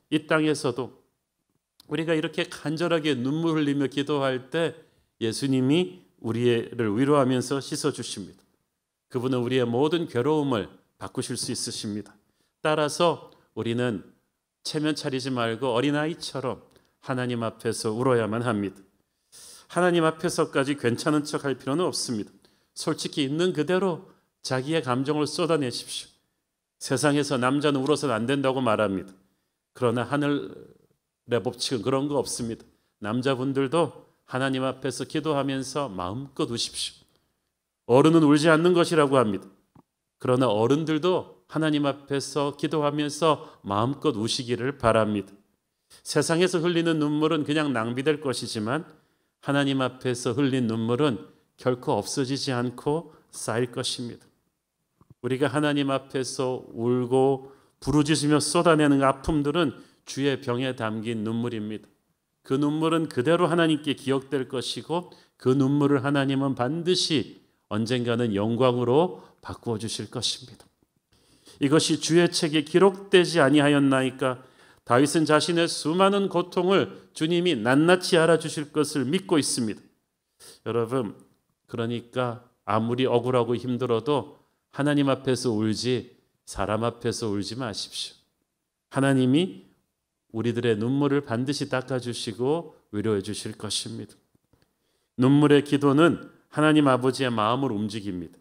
[SPEAKER 6] 이 땅에서도 우리가 이렇게 간절하게 눈물 흘리며 기도할 때 예수님이 우리를 위로하면서 씻어주십니다. 그분은 우리의 모든 괴로움을 바꾸실 수 있으십니다. 따라서 우리는 체면 차리지 말고 어린아이처럼 하나님 앞에서 울어야만 합니다. 하나님 앞에서까지 괜찮은 척할 필요는 없습니다. 솔직히 있는 그대로 자기의 감정을 쏟아내십시오. 세상에서 남자는 울어서는 안 된다고 말합니다. 그러나 하늘의 법칙은 그런 거 없습니다. 남자분들도 하나님 앞에서 기도하면서 마음껏 우십시오. 어른은 울지 않는 것이라고 합니다. 그러나 어른들도 하나님 앞에서 기도하면서 마음껏 우시기를 바랍니다. 세상에서 흘리는 눈물은 그냥 낭비될 것이지만 하나님 앞에서 흘린 눈물은 결코 없어지지 않고 쌓일 것입니다. 우리가 하나님 앞에서 울고 부르짖으며 쏟아내는 아픔들은 주의 병에 담긴 눈물입니다. 그 눈물은 그대로 하나님께 기억될 것이고 그 눈물을 하나님은 반드시 언젠가는 영광으로 바꾸어 주실 것입니다. 이것이 주의 책에 기록되지 아니하였나이까. 다윗은 자신의 수많은 고통을 주님이 낱낱이 알아주실 것을 믿고 있습니다. 여러분, 그러니까 아무리 억울하고 힘들어도 하나님 앞에서 울지 사람 앞에서 울지 마십시오. 하나님이 우리들의 눈물을 반드시 닦아주시고 위로해 주실 것입니다. 눈물의 기도는 하나님 아버지의 마음을 움직입니다.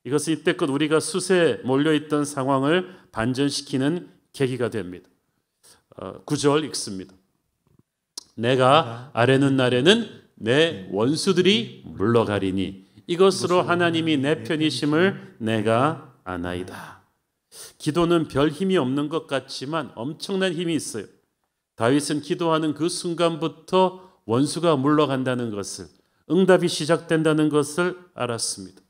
[SPEAKER 6] 이것은 이때껏 우리가 숫에 몰려있던 상황을 반전시키는 계기가 됩니다. 9절 읽습니다. 내가 아뢰는 날에는 내 원수들이 물러가리니 이것으로 하나님이 내 편이심을 내가 아나이다. 기도는 별 힘이 없는 것 같지만 엄청난 힘이 있어요. 다윗은 기도하는 그 순간부터 원수가 물러간다는 것을, 응답이 시작된다는 것을 알았습니다.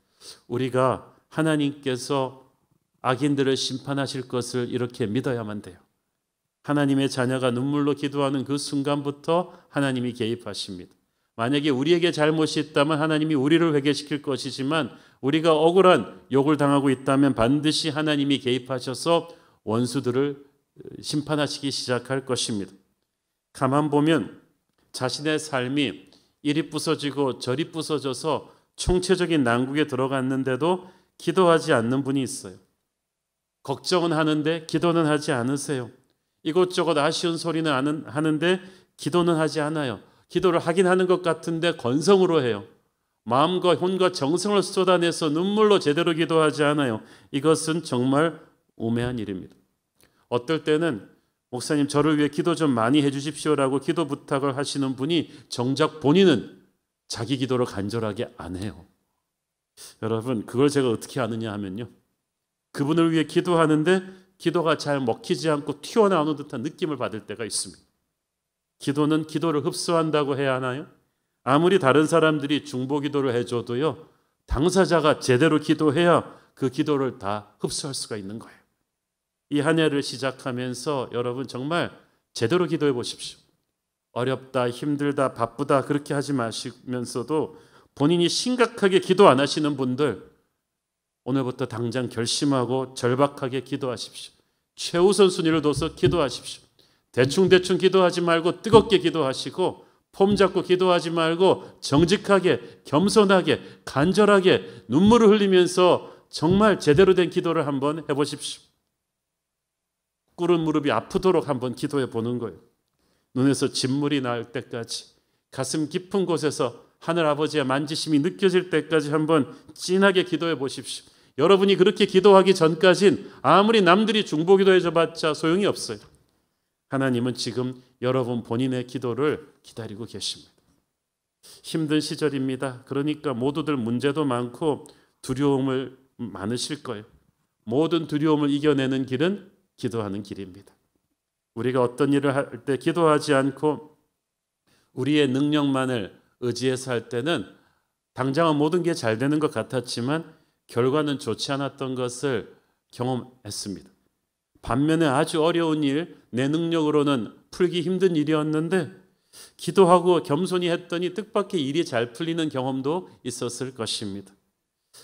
[SPEAKER 6] 우리가 하나님께서 악인들을 심판하실 것을 이렇게 믿어야만 돼요. 하나님의 자녀가 눈물로 기도하는 그 순간부터 하나님이 개입하십니다. 만약에 우리에게 잘못이 있다면 하나님이 우리를 회개시킬 것이지만 우리가 억울한 욕을 당하고 있다면 반드시 하나님이 개입하셔서 원수들을 심판하시기 시작할 것입니다. 가만 보면 자신의 삶이 이리 부서지고 저리 부서져서 총체적인 난국에 들어갔는데도 기도하지 않는 분이 있어요. 걱정은 하는데 기도는 하지 않으세요. 이것저것 아쉬운 소리는 하는데 기도는 하지 않아요. 기도를 하긴 하는 것 같은데 건성으로 해요. 마음과 혼과 정성을 쏟아내서 눈물로 제대로 기도하지 않아요. 이것은 정말 우매한 일입니다. 어떨 때는 목사님 저를 위해 기도 좀 많이 해 주십시오라고 기도 부탁을 하시는 분이 정작 본인은 자기 기도를 간절하게 안 해요. 여러분, 그걸 제가 어떻게 아느냐 하면요, 그분을 위해 기도하는데 기도가 잘 먹히지 않고 튀어나오는 듯한 느낌을 받을 때가 있습니다. 기도는 기도를 흡수한다고 해야 하나요? 아무리 다른 사람들이 중보기도를 해줘도요, 당사자가 제대로 기도해야 그 기도를 다 흡수할 수가 있는 거예요. 이 한 해를 시작하면서 여러분 정말 제대로 기도해 보십시오. 어렵다, 힘들다, 바쁘다 그렇게 하지 마시면서도 본인이 심각하게 기도 안 하시는 분들, 오늘부터 당장 결심하고 절박하게 기도하십시오. 최우선 순위를 둬서 기도하십시오. 대충 기도하지 말고 뜨겁게 기도하시고, 폼 잡고 기도하지 말고 정직하게, 겸손하게, 간절하게 눈물을 흘리면서 정말 제대로 된 기도를 한번 해보십시오. 꿇은 무릎이 아프도록 한번 기도해 보는 거예요. 눈에서 진물이 날 때까지, 가슴 깊은 곳에서 하늘 아버지의 만지심이 느껴질 때까지 한번 진하게 기도해 보십시오. 여러분이 그렇게 기도하기 전까진 아무리 남들이 중보기도 해줘봤자 소용이 없어요. 하나님은 지금 여러분 본인의 기도를 기다리고 계십니다. 힘든 시절입니다. 그러니까 모두들 문제도 많고 두려움을 많으실 거예요. 모든 두려움을 이겨내는 길은 기도하는 길입니다. 우리가 어떤 일을 할 때 기도하지 않고 우리의 능력만을 의지해서 할 때는 당장은 모든 게 잘 되는 것 같았지만 결과는 좋지 않았던 것을 경험했습니다. 반면에 아주 어려운 일, 내 능력으로는 풀기 힘든 일이었는데 기도하고 겸손히 했더니 뜻밖의 일이 잘 풀리는 경험도 있었을 것입니다.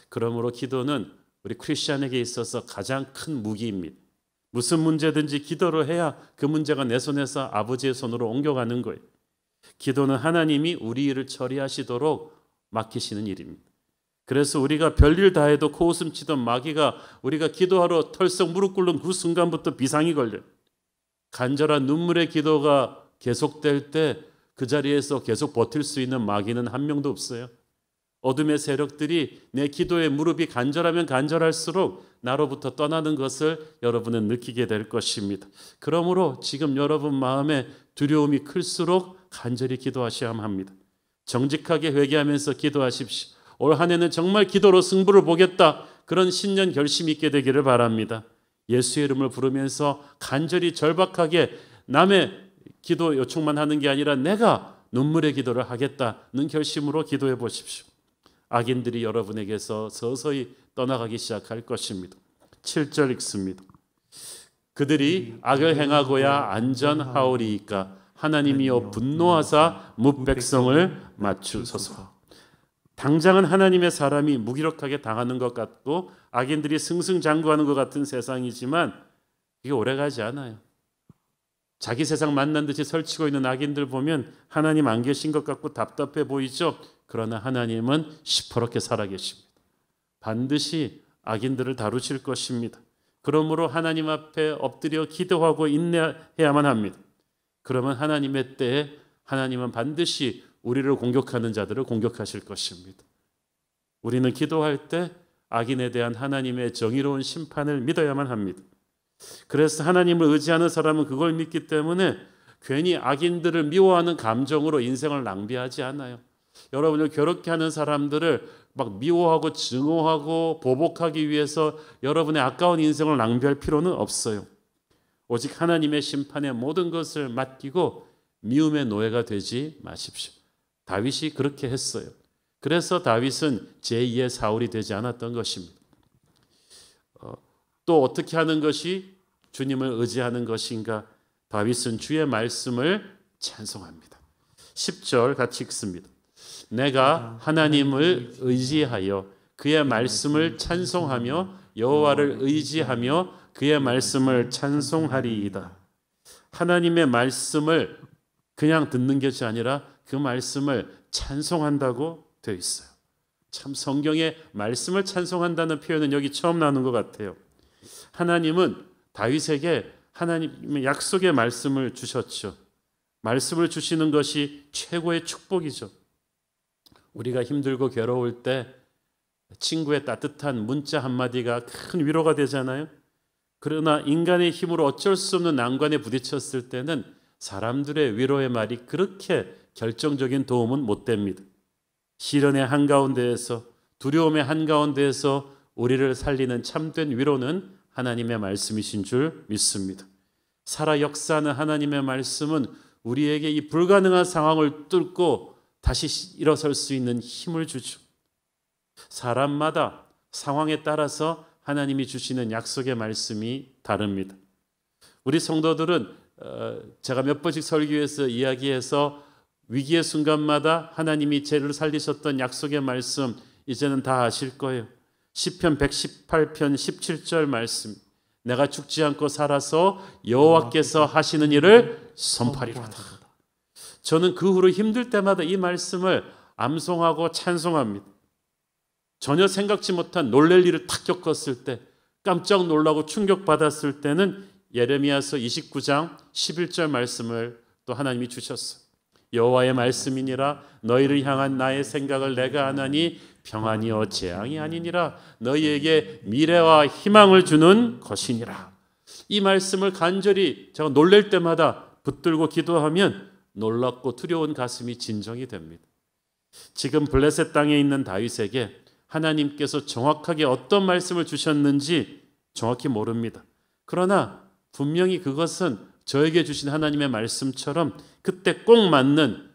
[SPEAKER 6] 그러므로 기도는 우리 크리스찬에게 있어서 가장 큰 무기입니다. 무슨 문제든지 기도를 해야 그 문제가 내 손에서 아버지의 손으로 옮겨가는 거예요. 기도는 하나님이 우리 일을 처리하시도록 맡기시는 일입니다. 그래서 우리가 별일 다 해도 코웃음 치던 마귀가 우리가 기도하러 털썩 무릎 꿇는 그 순간부터 비상이 걸려요. 간절한 눈물의 기도가 계속될 때 그 자리에서 계속 버틸 수 있는 마귀는 한 명도 없어요. 어둠의 세력들이 내 기도에 무릎이 간절하면 간절할수록 나로부터 떠나는 것을 여러분은 느끼게 될 것입니다. 그러므로 지금 여러분 마음에 두려움이 클수록 간절히 기도하셔야 합니다. 정직하게 회개하면서 기도하십시오. 올 한 해는 정말 기도로 승부를 보겠다, 그런 신년 결심이 있게 되기를 바랍니다. 예수의 이름을 부르면서 간절히 절박하게 남의 기도 요청만 하는 게 아니라 내가 눈물의 기도를 하겠다는 결심으로 기도해 보십시오. 악인들이 여러분에게서 서서히 떠나가기 시작할 것입니다. 7절 읽습니다. 그들이 악을 행하고야 안전하오리이까 하나님이여 분노하사 뭇백성을 맞추소서. 당장은 하나님의 사람이 무기력하게 당하는 것 같고 악인들이 승승장구하는 것 같은 세상이지만 이게 오래가지 않아요. 자기 세상 만난 듯이 설치고 있는 악인들 보면 하나님 안 계신 것 같고 답답해 보이죠. 그러나 하나님은 시퍼렇게 살아계십니다. 반드시 악인들을 다루실 것입니다. 그러므로 하나님 앞에 엎드려 기도하고 인내해야만 합니다. 그러면 하나님의 때에 하나님은 반드시 우리를 공격하는 자들을 공격하실 것입니다. 우리는 기도할 때 악인에 대한 하나님의 정의로운 심판을 믿어야만 합니다. 그래서 하나님을 의지하는 사람은 그걸 믿기 때문에 괜히 악인들을 미워하는 감정으로 인생을 낭비하지 않아요. 여러분을 괴롭게 하는 사람들을 막 미워하고 증오하고 보복하기 위해서 여러분의 아까운 인생을 낭비할 필요는 없어요. 오직 하나님의 심판에 모든 것을 맡기고 미움의 노예가 되지 마십시오. 다윗이 그렇게 했어요. 그래서 다윗은 제2의 사울이 되지 않았던 것입니다. 또 어떻게 하는 것이 주님을 의지하는 것인가? 다윗은 주의 말씀을 찬송합니다. 10절 같이 읽습니다. 내가 하나님을 의지하여 그의 말씀을 찬송하며 여호와를 의지하며 그의 말씀을 찬송하리이다. 하나님의 말씀을 그냥 듣는 것이 아니라 그 말씀을 찬송한다고 되어 있어요. 참 성경에 말씀을 찬송한다는 표현은 여기 처음 나오는 것 같아요. 하나님은 다윗에게 하나님의 약속의 말씀을 주셨죠. 말씀을 주시는 것이 최고의 축복이죠. 우리가 힘들고 괴로울 때 친구의 따뜻한 문자 한마디가 큰 위로가 되잖아요. 그러나 인간의 힘으로 어쩔 수 없는 난관에 부딪혔을 때는 사람들의 위로의 말이 그렇게 결정적인 도움은 못 됩니다. 시련의 한가운데에서 두려움의 한가운데에서 우리를 살리는 참된 위로는 하나님의 말씀이신 줄 믿습니다. 살아 역사하는 하나님의 말씀은 우리에게 이 불가능한 상황을 뚫고 다시 일어설 수 있는 힘을 주죠. 사람마다 상황에 따라서 하나님이 주시는 약속의 말씀이 다릅니다. 우리 성도들은 제가 몇 번씩 설교에서 이야기해서 위기의 순간마다 하나님이 죄를 살리셨던 약속의 말씀 이제는 다 아실 거예요. 시편 118편 17절 말씀. 내가 죽지 않고 살아서 여호와께서 하시는 일을 선포하리로다. 저는 그 후로 힘들 때마다 이 말씀을 암송하고 찬송합니다. 전혀 생각지 못한 놀랄 일을 탁 겪었을 때, 깜짝 놀라고 충격받았을 때는 예레미야서 29장 11절 말씀을 또 하나님이 주셨어요. 여호와의 말씀이니라 너희를 향한 나의 생각을 내가 아나니 평안이요 재앙이 아니니라 너희에게 미래와 희망을 주는 것이니라. 이 말씀을 간절히 제가 놀랄 때마다 붙들고 기도하면 놀랍고 두려운 가슴이 진정이 됩니다. 지금 블레셋 땅에 있는 다윗에게 하나님께서 정확하게 어떤 말씀을 주셨는지 정확히 모릅니다. 그러나 분명히 그것은 저에게 주신 하나님의 말씀처럼 그때 꼭 맞는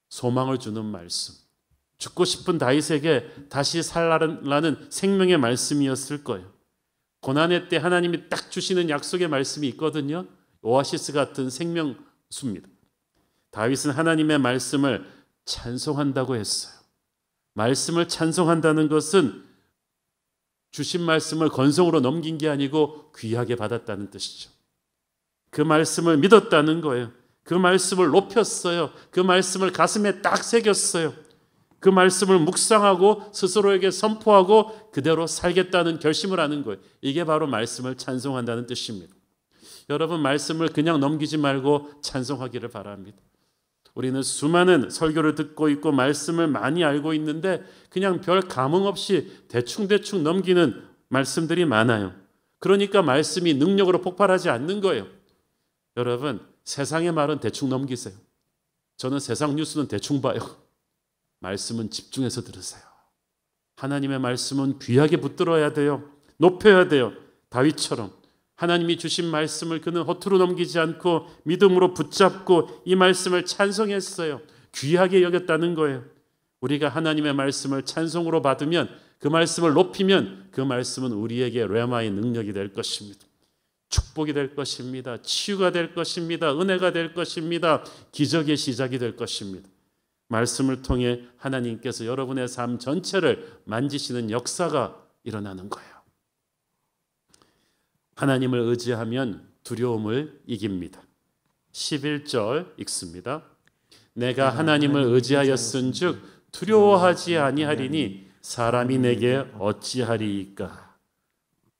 [SPEAKER 6] 소망을 주는 말씀, 죽고 싶은 다윗에게 다시 살라는 생명의 말씀이었을 거예요. 고난의 때 하나님이 딱 주시는 약속의 말씀이 있거든요. 오아시스 같은 생명수입니다. 다윗은 하나님의 말씀을 찬송한다고 했어요. 말씀을 찬송한다는 것은 주신 말씀을 건성으로 넘긴 게 아니고 귀하게 받았다는 뜻이죠. 그 말씀을 믿었다는 거예요. 그 말씀을 높였어요. 그 말씀을 가슴에 딱 새겼어요. 그 말씀을 묵상하고 스스로에게 선포하고 그대로 살겠다는 결심을 하는 거예요. 이게 바로 말씀을 찬송한다는 뜻입니다. 여러분, 말씀을 그냥 넘기지 말고 찬송하기를 바랍니다. 우리는 수많은 설교를 듣고 있고 말씀을 많이 알고 있는데 그냥 별 감흥 없이 대충대충 넘기는 말씀들이 많아요. 그러니까 말씀이 능력으로 폭발하지 않는 거예요. 여러분, 세상의 말은 대충 넘기세요. 저는 세상 뉴스는 대충 봐요. 말씀은 집중해서 들으세요. 하나님의 말씀은 귀하게 붙들어야 돼요. 높여야 돼요. 다윗처럼 하나님이 주신 말씀을 그는 허투루 넘기지 않고 믿음으로 붙잡고 이 말씀을 찬송했어요. 귀하게 여겼다는 거예요. 우리가 하나님의 말씀을 찬송으로 받으면, 그 말씀을 높이면 그 말씀은 우리에게 레마의 능력이 될 것입니다. 축복이 될 것입니다. 치유가 될 것입니다. 은혜가 될 것입니다. 기적의 시작이 될 것입니다. 말씀을 통해 하나님께서 여러분의 삶 전체를 만지시는 역사가 일어나는 거예요. 하나님을 의지하면 두려움을 이깁니다. 11절 읽습니다. 내가 하나님을 의지하였은즉 두려워하지 아니하리니 사람이 내게 어찌하리이까.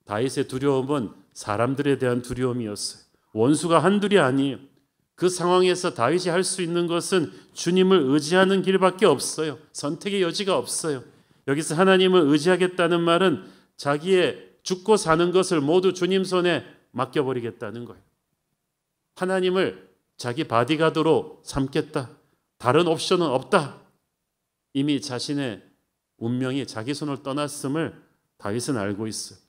[SPEAKER 6] 다윗의 두려움은 사람들에 대한 두려움이었어요. 원수가 한둘이 아니에요. 그 상황에서 다윗이 할 수 있는 것은 주님을 의지하는 길밖에 없어요. 선택의 여지가 없어요. 여기서 하나님을 의지하겠다는 말은 자기의 죽고 사는 것을 모두 주님 손에 맡겨버리겠다는 거예요. 하나님을 자기 바디가드로 삼겠다. 다른 옵션은 없다. 이미 자신의 운명이 자기 손을 떠났음을 다윗은 알고 있어요.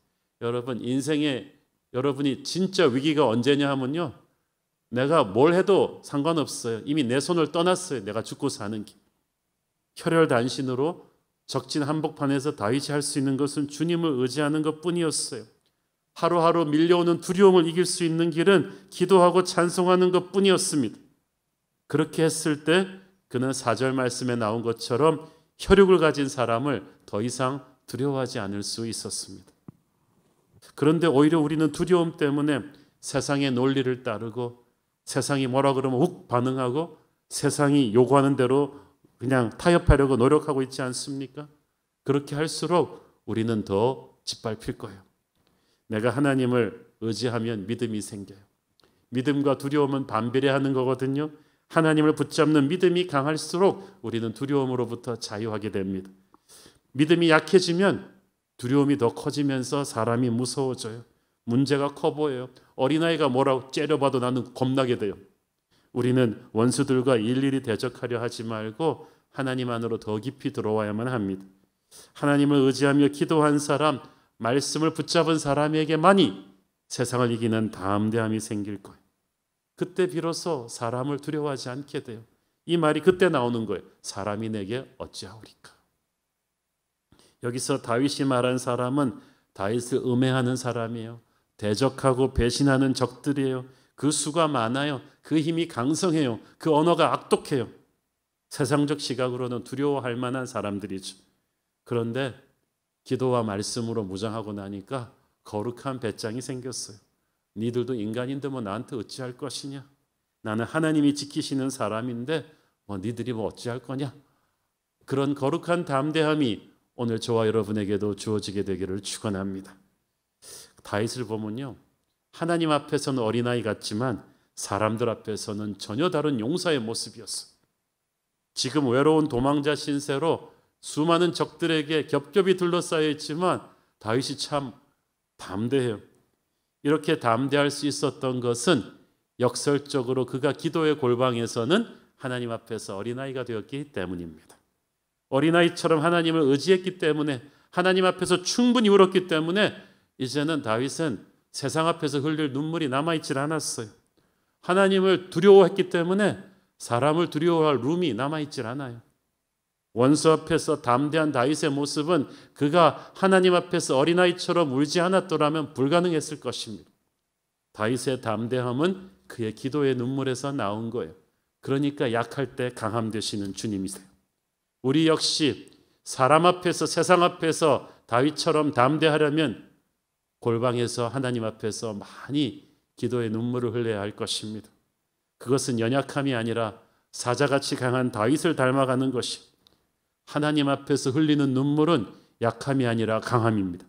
[SPEAKER 6] 여러분, 인생에 여러분이 진짜 위기가 언제냐 하면요, 내가 뭘 해도 상관없어요. 이미 내 손을 떠났어요. 내가 죽고 사는 길. 혈혈단신으로 적진 한복판에서 다윗이 할 수 있는 것은 주님을 의지하는 것뿐이었어요. 하루하루 밀려오는 두려움을 이길 수 있는 길은 기도하고 찬송하는 것뿐이었습니다. 그렇게 했을 때 그는 4절 말씀에 나온 것처럼 혈육을 가진 사람을 더 이상 두려워하지 않을 수 있었습니다. 그런데 오히려 우리는 두려움 때문에 세상의 논리를 따르고 세상이 뭐라 그러면 훅 반응하고 세상이 요구하는 대로 그냥 타협하려고 노력하고 있지 않습니까? 그렇게 할수록 우리는 더 짓밟힐 거예요. 내가 하나님을 의지하면 믿음이 생겨요. 믿음과 두려움은 반비례하는 거거든요. 하나님을 붙잡는 믿음이 강할수록 우리는 두려움으로부터 자유하게 됩니다. 믿음이 약해지면 두려움이 더 커지면서 사람이 무서워져요. 문제가 커 보여요. 어린아이가 뭐라고 째려봐도 나는 겁나게 돼요. 우리는 원수들과 일일이 대적하려 하지 말고 하나님 안으로 더 깊이 들어와야만 합니다. 하나님을 의지하며 기도한 사람, 말씀을 붙잡은 사람에게만이 세상을 이기는 담대함이 생길 거예요. 그때 비로소 사람을 두려워하지 않게 돼요. 이 말이 그때 나오는 거예요. 사람이 내게 어찌하오리까. 여기서 다윗이 말한 사람은 다윗을 음해하는 사람이에요. 대적하고 배신하는 적들이에요. 그 수가 많아요. 그 힘이 강성해요. 그 언어가 악독해요. 세상적 시각으로는 두려워할 만한 사람들이죠. 그런데 기도와 말씀으로 무장하고 나니까 거룩한 배짱이 생겼어요. 니들도 인간인데 뭐 나한테 어찌할 것이냐. 나는 하나님이 지키시는 사람인데 뭐 니들이 뭐 어찌할 거냐. 그런 거룩한 담대함이 오늘 저와 여러분에게도 주어지게 되기를 축원합니다. 다윗을 보면요, 하나님 앞에서는 어린아이 같지만 사람들 앞에서는 전혀 다른 용사의 모습이었어요. 지금 외로운 도망자 신세로 수많은 적들에게 겹겹이 둘러싸여 있지만 다윗이 참 담대해요. 이렇게 담대할 수 있었던 것은 역설적으로 그가 기도의 골방에서는 하나님 앞에서 어린아이가 되었기 때문입니다. 어린아이처럼 하나님을 의지했기 때문에, 하나님 앞에서 충분히 울었기 때문에 이제는 다윗은 세상 앞에서 흘릴 눈물이 남아있질 않았어요. 하나님을 두려워했기 때문에 사람을 두려워할 룸이 남아있질 않아요. 원수 앞에서 담대한 다윗의 모습은 그가 하나님 앞에서 어린아이처럼 울지 않았더라면 불가능했을 것입니다. 다윗의 담대함은 그의 기도의 눈물에서 나온 거예요. 그러니까 약할 때 강함 되시는 주님이세요. 우리 역시 사람 앞에서, 세상 앞에서 다윗처럼 담대하려면 골방에서 하나님 앞에서 많이 기도의 눈물을 흘려야 할 것입니다. 그것은 연약함이 아니라 사자같이 강한 다윗을 닮아가는 것이, 하나님 앞에서 흘리는 눈물은 약함이 아니라 강함입니다.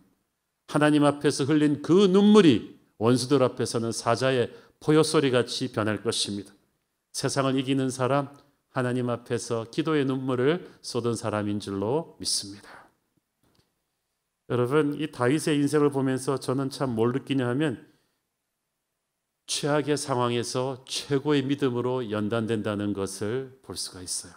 [SPEAKER 6] 하나님 앞에서 흘린 그 눈물이 원수들 앞에서는 사자의 포효소리같이 변할 것입니다. 세상을 이기는 사람, 하나님 앞에서 기도의 눈물을 쏟은 사람인 줄로 믿습니다. 여러분, 이 다윗의 인생을 보면서 저는 참 뭘 느끼냐 하면 최악의 상황에서 최고의 믿음으로 연단된다는 것을 볼 수가 있어요.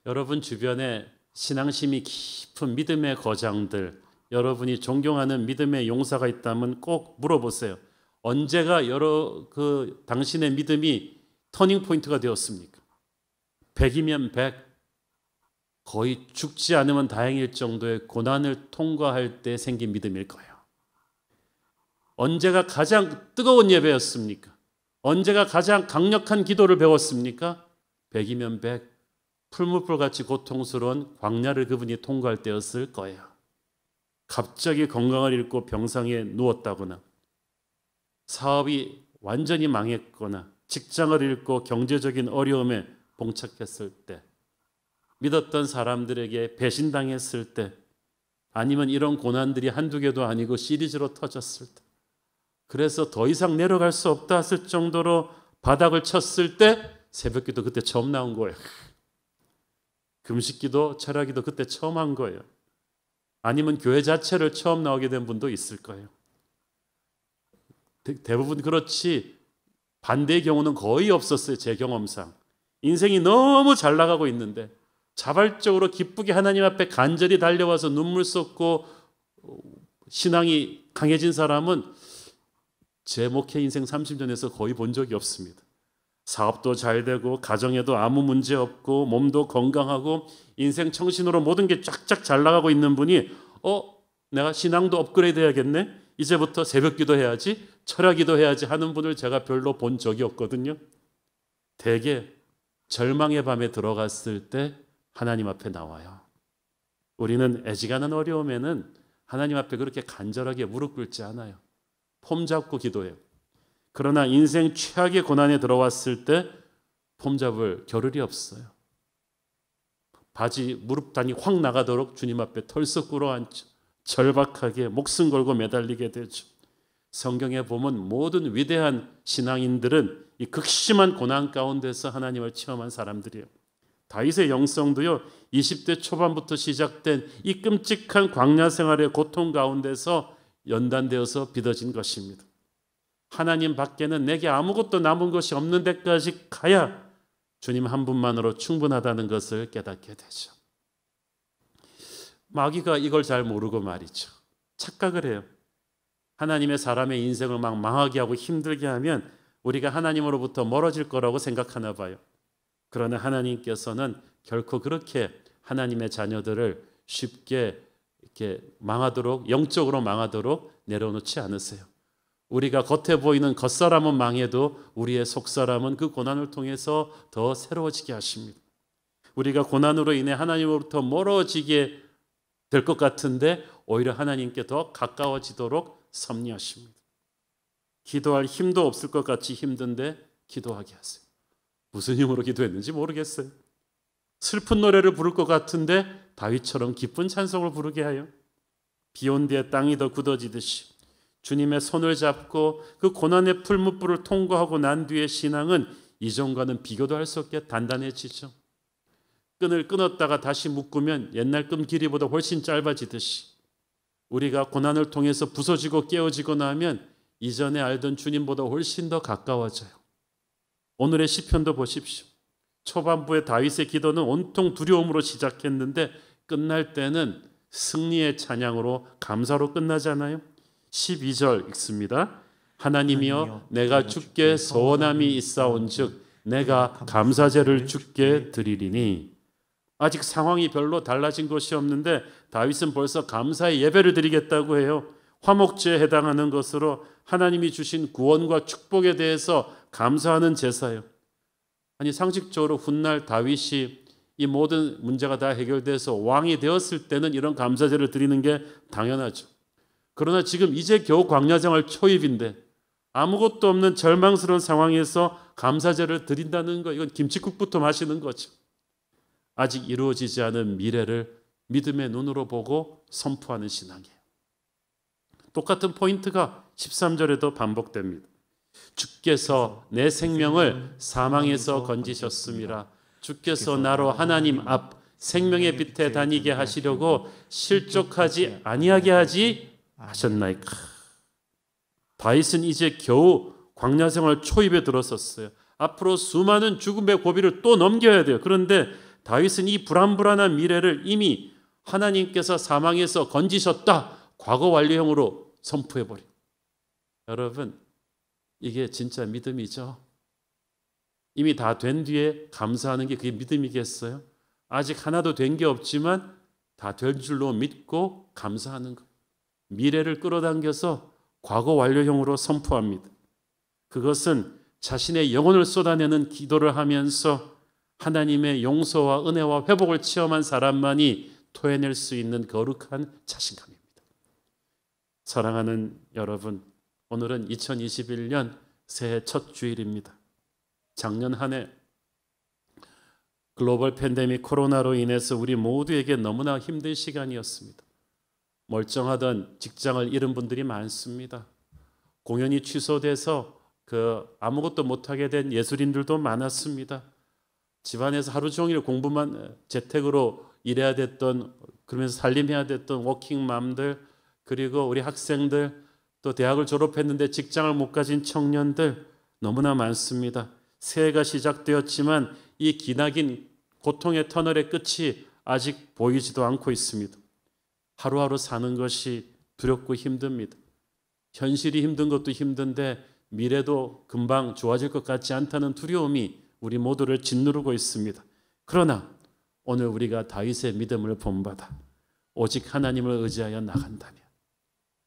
[SPEAKER 6] 여러분 주변에 신앙심이 깊은 믿음의 거장들, 여러분이 존경하는 믿음의 용사가 있다면 꼭 물어보세요. 언제가 당신의 믿음이 터닝 포인트가 되었습니까? 100이면 100, 거의 죽지 않으면 다행일 정도의 고난을 통과할 때 생긴 믿음일 거예요. 언제가 가장 뜨거운 예배였습니까? 언제가 가장 강력한 기도를 배웠습니까? 100이면 100, 풀무불같이 고통스러운 광야를 그분이 통과할 때였을 거예요. 갑자기 건강을 잃고 병상에 누웠다거나, 사업이 완전히 망했거나, 직장을 잃고 경제적인 어려움에 봉착했을 때, 믿었던 사람들에게 배신당했을 때, 아니면 이런 고난들이 한두 개도 아니고 시리즈로 터졌을 때, 그래서 더 이상 내려갈 수 없다 했을 정도로 바닥을 쳤을 때 새벽기도 그때 처음 나온 거예요. 금식기도 철야기도 그때 처음 한 거예요. 아니면 교회 자체를 처음 나오게 된 분도 있을 거예요. 대부분 그렇지 반대의 경우는 거의 없었어요. 제 경험상. 인생이 너무 잘 나가고 있는데 자발적으로 기쁘게 하나님 앞에 간절히 달려와서 눈물 쏟고 신앙이 강해진 사람은 제 목회 인생 30년에서 거의 본 적이 없습니다. 사업도 잘 되고 가정에도 아무 문제 없고 몸도 건강하고 인생 청신으로 모든 게 쫙쫙 잘 나가고 있는 분이 내가 신앙도 업그레이드 해야겠네, 이제부터 새벽기도 해야지, 철야기도 해야지 하는 분을 제가 별로 본 적이 없거든요. 대개 절망의 밤에 들어갔을 때 하나님 앞에 나와요. 우리는 애지간한 어려움에는 하나님 앞에 그렇게 간절하게 무릎 꿇지 않아요. 폼 잡고 기도해요. 그러나 인생 최악의 고난에 들어왔을 때 폼 잡을 겨를이 없어요. 바지 무릎단이 확 나가도록 주님 앞에 털썩 꿇어앉죠. 절박하게 목숨 걸고 매달리게 되죠. 성경에 보면 모든 위대한 신앙인들은 이 극심한 고난 가운데서 하나님을 체험한 사람들이에요. 다윗의 영성도요, 20대 초반부터 시작된 이 끔찍한 광야 생활의 고통 가운데서 연단되어서 빚어진 것입니다. 하나님 밖에는 내게 아무것도 남은 것이 없는 데까지 가야 주님 한 분만으로 충분하다는 것을 깨닫게 되죠. 마귀가 이걸 잘 모르고 말이죠. 착각을 해요. 하나님의 사람의 인생을 막 망하게 하고 힘들게 하면 우리가 하나님으로부터 멀어질 거라고 생각하나 봐요. 그러나 하나님께서는 결코 그렇게 하나님의 자녀들을 쉽게 이렇게 망하도록, 영적으로 망하도록 내려놓지 않으세요. 우리가 겉에 보이는 겉사람은 망해도 우리의 속사람은 그 고난을 통해서 더 새로워지게 하십니다. 우리가 고난으로 인해 하나님으로부터 멀어지게 될 것 같은데 오히려 하나님께 더 가까워지도록 섭리하십니다. 기도할 힘도 없을 것 같이 힘든데 기도하게 하세요. 무슨 힘으로 기도했는지 모르겠어요. 슬픈 노래를 부를 것 같은데 다윗처럼 기쁜 찬송을 부르게 하여 비 온 뒤에 땅이 더 굳어지듯이 주님의 손을 잡고 그 고난의 풀무불을 통과하고 난 뒤의 신앙은 이전과는 비교도 할 수 없게 단단해지죠. 끈을 끊었다가 다시 묶으면 옛날 끈 길이보다 훨씬 짧아지듯이 우리가 고난을 통해서 부서지고 깨어지고 나면 이전에 알던 주님보다 훨씬 더 가까워져요. 오늘의 시편도 보십시오. 초반부의 다윗의 기도는 온통 두려움으로 시작했는데 끝날 때는 승리의 찬양으로 감사로 끝나잖아요. 12절 읽습니다. 하나님이여 내가 주께 서원함이 있사온즉 내가 감사제를 주께 드리리니. 아직 상황이 별로 달라진 것이 없는데 다윗은 벌써 감사의 예배를 드리겠다고 해요. 화목제에 해당하는 것으로 하나님이 주신 구원과 축복에 대해서 감사하는 제사예요. 아니 상식적으로 훗날 다윗이 이 모든 문제가 다 해결돼서 왕이 되었을 때는 이런 감사제를 드리는 게 당연하죠. 그러나 지금 이제 겨우 광야생활 초입인데 아무것도 없는 절망스러운 상황에서 감사제를 드린다는 거, 이건 김칫국부터 마시는 거죠. 아직 이루어지지 않은 미래를 믿음의 눈으로 보고 선포하는 신앙이에요. 똑같은 포인트가 13절에도 반복됩니다. 주께서 내 생명을 사망에서 건지셨음이라. 주께서 나로 하나님 앞 생명의 빛에 다니게 하시려고 실족하지 아니하게 하셨나이까. 다윗은 이제 겨우 광야생활 초입에 들어섰어요. 앞으로 수많은 죽음의 고비를 또 넘겨야 돼요. 그런데 다윗은 이 불안불안한 미래를 이미 하나님께서 사망에서 건지셨다, 과거 완료형으로 선포해버려요. 여러분, 이게 진짜 믿음이죠. 이미 다 된 뒤에 감사하는 게 그게 믿음이겠어요? 아직 하나도 된 게 없지만 다 될 줄로 믿고 감사하는 것. 미래를 끌어당겨서 과거 완료형으로 선포합니다. 그것은 자신의 영혼을 쏟아내는 기도를 하면서 하나님의 용서와 은혜와 회복을 체험한 사람만이 토해낼 수 있는 거룩한 자신감입니다. 사랑하는 여러분, 오늘은 2021년 새해 첫 주일입니다. 작년 한 해 글로벌 팬데믹 코로나로 인해서 우리 모두에게 너무나 힘든 시간이었습니다. 멀쩡하던 직장을 잃은 분들이 많습니다. 공연이 취소돼서 아무것도 못하게 된 예술인들도 많았습니다. 집안에서 하루 종일 공부만 재택으로 일해야 됐던, 그러면서 살림해야 됐던 워킹맘들, 그리고 우리 학생들, 또 대학을 졸업했는데 직장을 못 가진 청년들 너무나 많습니다. 새해가 시작되었지만 이 기나긴 고통의 터널의 끝이 아직 보이지도 않고 있습니다. 하루하루 사는 것이 두렵고 힘듭니다. 현실이 힘든 것도 힘든데 미래도 금방 좋아질 것 같지 않다는 두려움이 우리 모두를 짓누르고 있습니다. 그러나 오늘 우리가 다윗의 믿음을 본받아 오직 하나님을 의지하여 나간다면,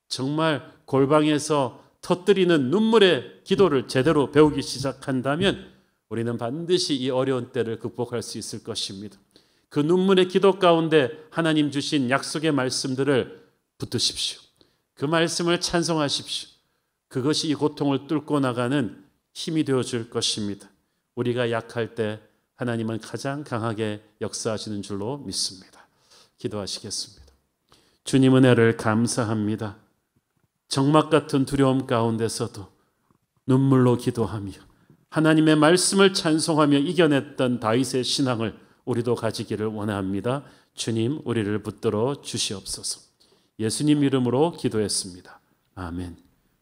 [SPEAKER 6] 정말 골방에서 터뜨리는 눈물의 기도를 제대로 배우기 시작한다면 우리는 반드시 이 어려운 때를 극복할 수 있을 것입니다. 그 눈물의 기도 가운데 하나님 주신 약속의 말씀들을 붙드십시오. 그 말씀을 찬송하십시오. 그것이 이 고통을 뚫고 나가는 힘이 되어줄 것입니다. 우리가 약할 때 하나님은 가장 강하게 역사하시는 줄로 믿습니다. 기도하시겠습니다. 주님 은혜를 감사합니다. 정막 같은 두려움 가운데서도 눈물로 기도하며 하나님의 말씀을 찬송하며 이겨냈던 다윗의 신앙을 우리도 가지기를 원합니다. 주님, 우리를 붙들어 주시옵소서. 예수님 이름으로 기도했습니다. 아멘.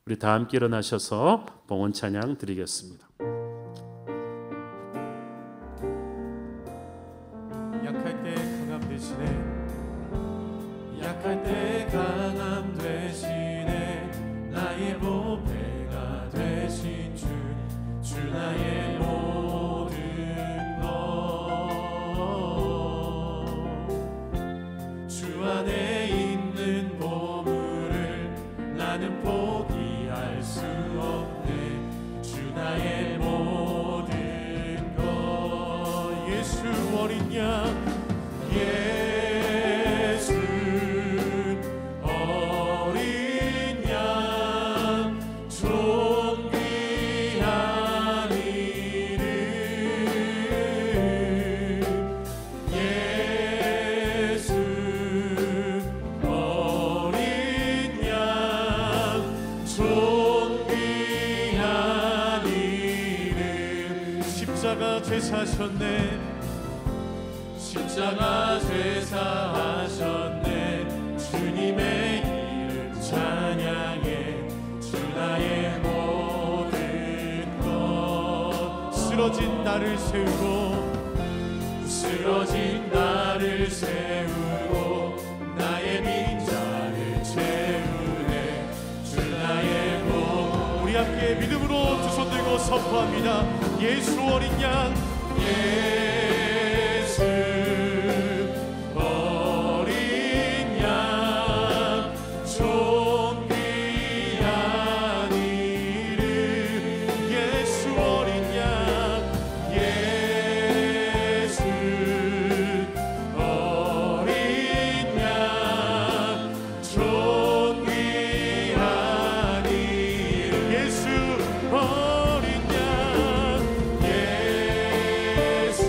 [SPEAKER 6] 우리 다 함께 일어나셔서 봉헌 찬양 드리겠습니다.
[SPEAKER 1] 약할 때 강함 되시네, 약할 때 강함 되시네, 나의 보배가 되신 주 나의 모든 것, 주 안에 있는 보물을 나는 포기할 수 없네, 주 나의 모든 것. 예수 어린 양, 예수 어린 양, 존귀한 이름, 예수 어린 양, 존귀한 이름. 십자가 죄사하셨네, 십자가 죄사하셨네, 주님의 이름 찬양해, 주 나의 모든 것. 쓰러진 나를 세우고, 쓰러진 나를 세우고, 나의 빈자를 채우네, 주 나의 모든. 우리 함께 믿음으로 두 손 들고 선포합니다. 예수 어린 양, 예수 어린 양, 존귀한 이름, 예수 어린 양, 예수 어린 양, 존귀한 이름, 예수 어린 양, 예수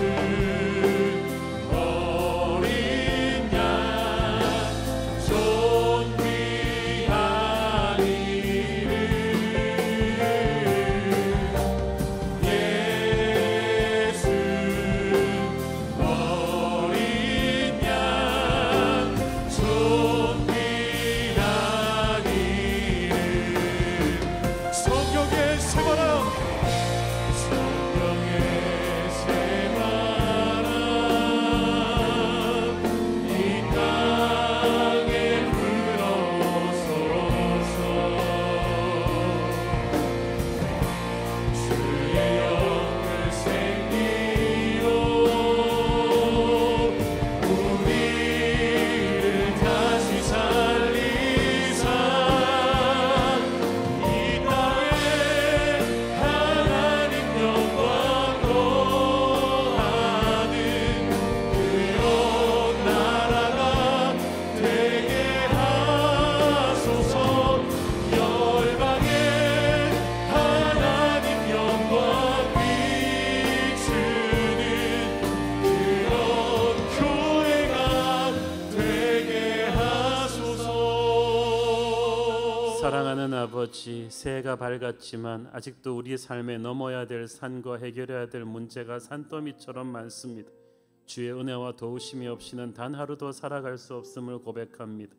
[SPEAKER 6] 아버지, 새해가 밝았지만 아직도 우리 삶에 넘어야 될 산과 해결해야 될 문제가 산더미처럼 많습니다. 주의 은혜와 도우심이 없이는 단 하루도 살아갈 수 없음을 고백합니다.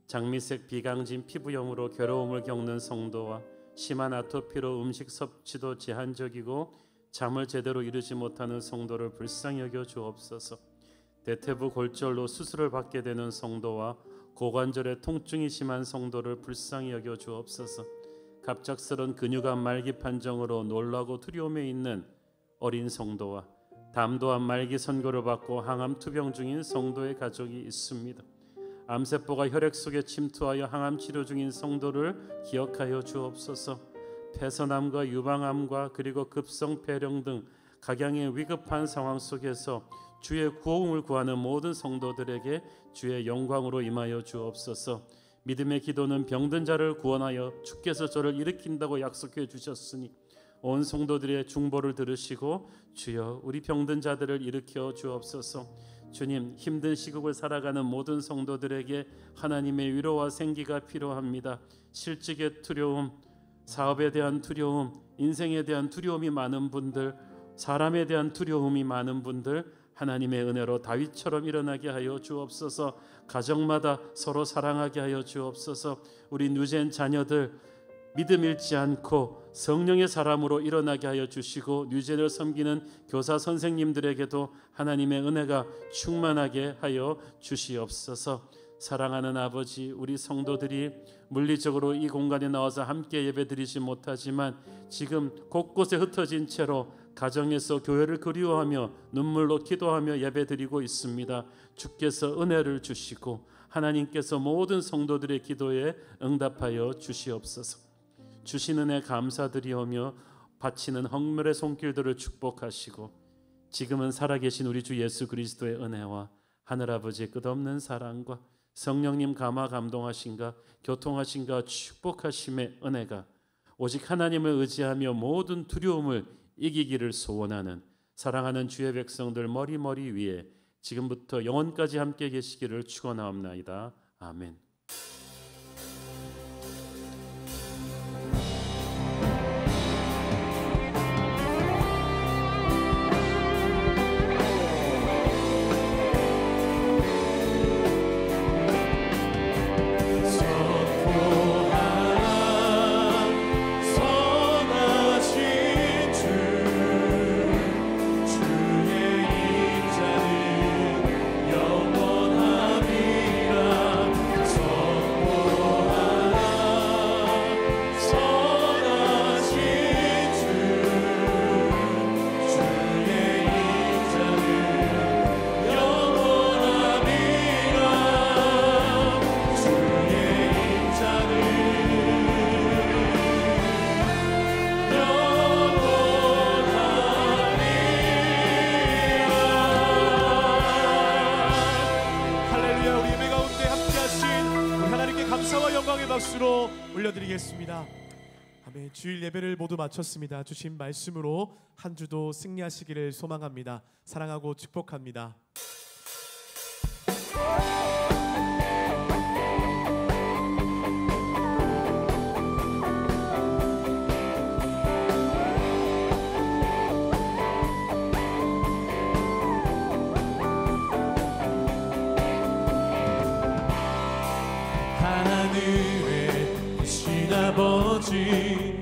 [SPEAKER 6] 장미색 비강진 피부염으로 괴로움을 겪는 성도와 심한 아토피로 음식 섭취도 제한적이고 잠을 제대로 이루지 못하는 성도를 불쌍히 여겨 주옵소서. 대퇴부 골절로 수술을 받게 되는 성도와 고관절의 통증이 심한 성도를 불쌍히 여겨 주옵소서. 갑작스런 근육암 말기 판정으로 놀라고 두려움에 있는 어린 성도와 담도암 말기 선고를 받고 항암 투병 중인 성도의 가족이 있습니다. 암세포가 혈액 속에 침투하여 항암 치료 중인 성도를 기억하여 주옵소서. 폐선암과 유방암과 그리고 급성 폐렴 등 각양의 위급한 상황 속에서 주의 구원을 구하는 모든 성도들에게 주의 영광으로 임하여 주옵소서. 믿음의 기도는 병든 자를 구원하여 주께서 저를 일으킨다고 약속해 주셨으니 온 성도들의 중보를 들으시고 주여 우리 병든 자들을 일으켜 주옵소서. 주님, 힘든 시국을 살아가는 모든 성도들에게 하나님의 위로와 생기가 필요합니다. 실직의 두려움, 사업에 대한 두려움, 인생에 대한 두려움이 많은 분들, 사람에 대한 두려움이 많은 분들, 하나님의 은혜로 다윗처럼 일어나게 하여 주옵소서. 가정마다 서로 사랑하게 하여 주옵소서. 우리 누젠 자녀들 믿음 잃지 않고 성령의 사람으로 일어나게 하여 주시고, 뉴젠을 섬기는 교사 선생님들에게도 하나님의 은혜가 충만하게 하여 주시옵소서. 사랑하는 아버지, 우리 성도들이 물리적으로 이 공간에 나와서 함께 예배드리지 못하지만 지금 곳곳에 흩어진 채로 가정에서 교회를 그리워하며 눈물로 기도하며 예배드리고 있습니다. 주께서 은혜를 주시고 하나님께서 모든 성도들의 기도에 응답하여 주시옵소서. 주신 은혜 감사드리오며 바치는 헌물의 손길들을 축복하시고, 지금은 살아계신 우리 주 예수 그리스도의 은혜와 하늘아버지의 끝없는 사랑과 성령님 감화 감동하신가 교통하신가 축복하심의 은혜가 오직 하나님을 의지하며 모든 두려움을 이기기를 소원하는 사랑하는 주의 백성들 머리머리 위에 지금부터 영원까지 함께 계시기를 축원하옵나이다. 아멘.
[SPEAKER 1] 박수로 올려드리겠습니다. 아멘. 주일 예배를 모두 마쳤습니다. 주신 말씀으로 한 주도 승리하시기를 소망합니다. 사랑하고 축복합니다. 하늘에 계신 아버지,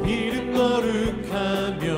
[SPEAKER 1] 이름 거룩하며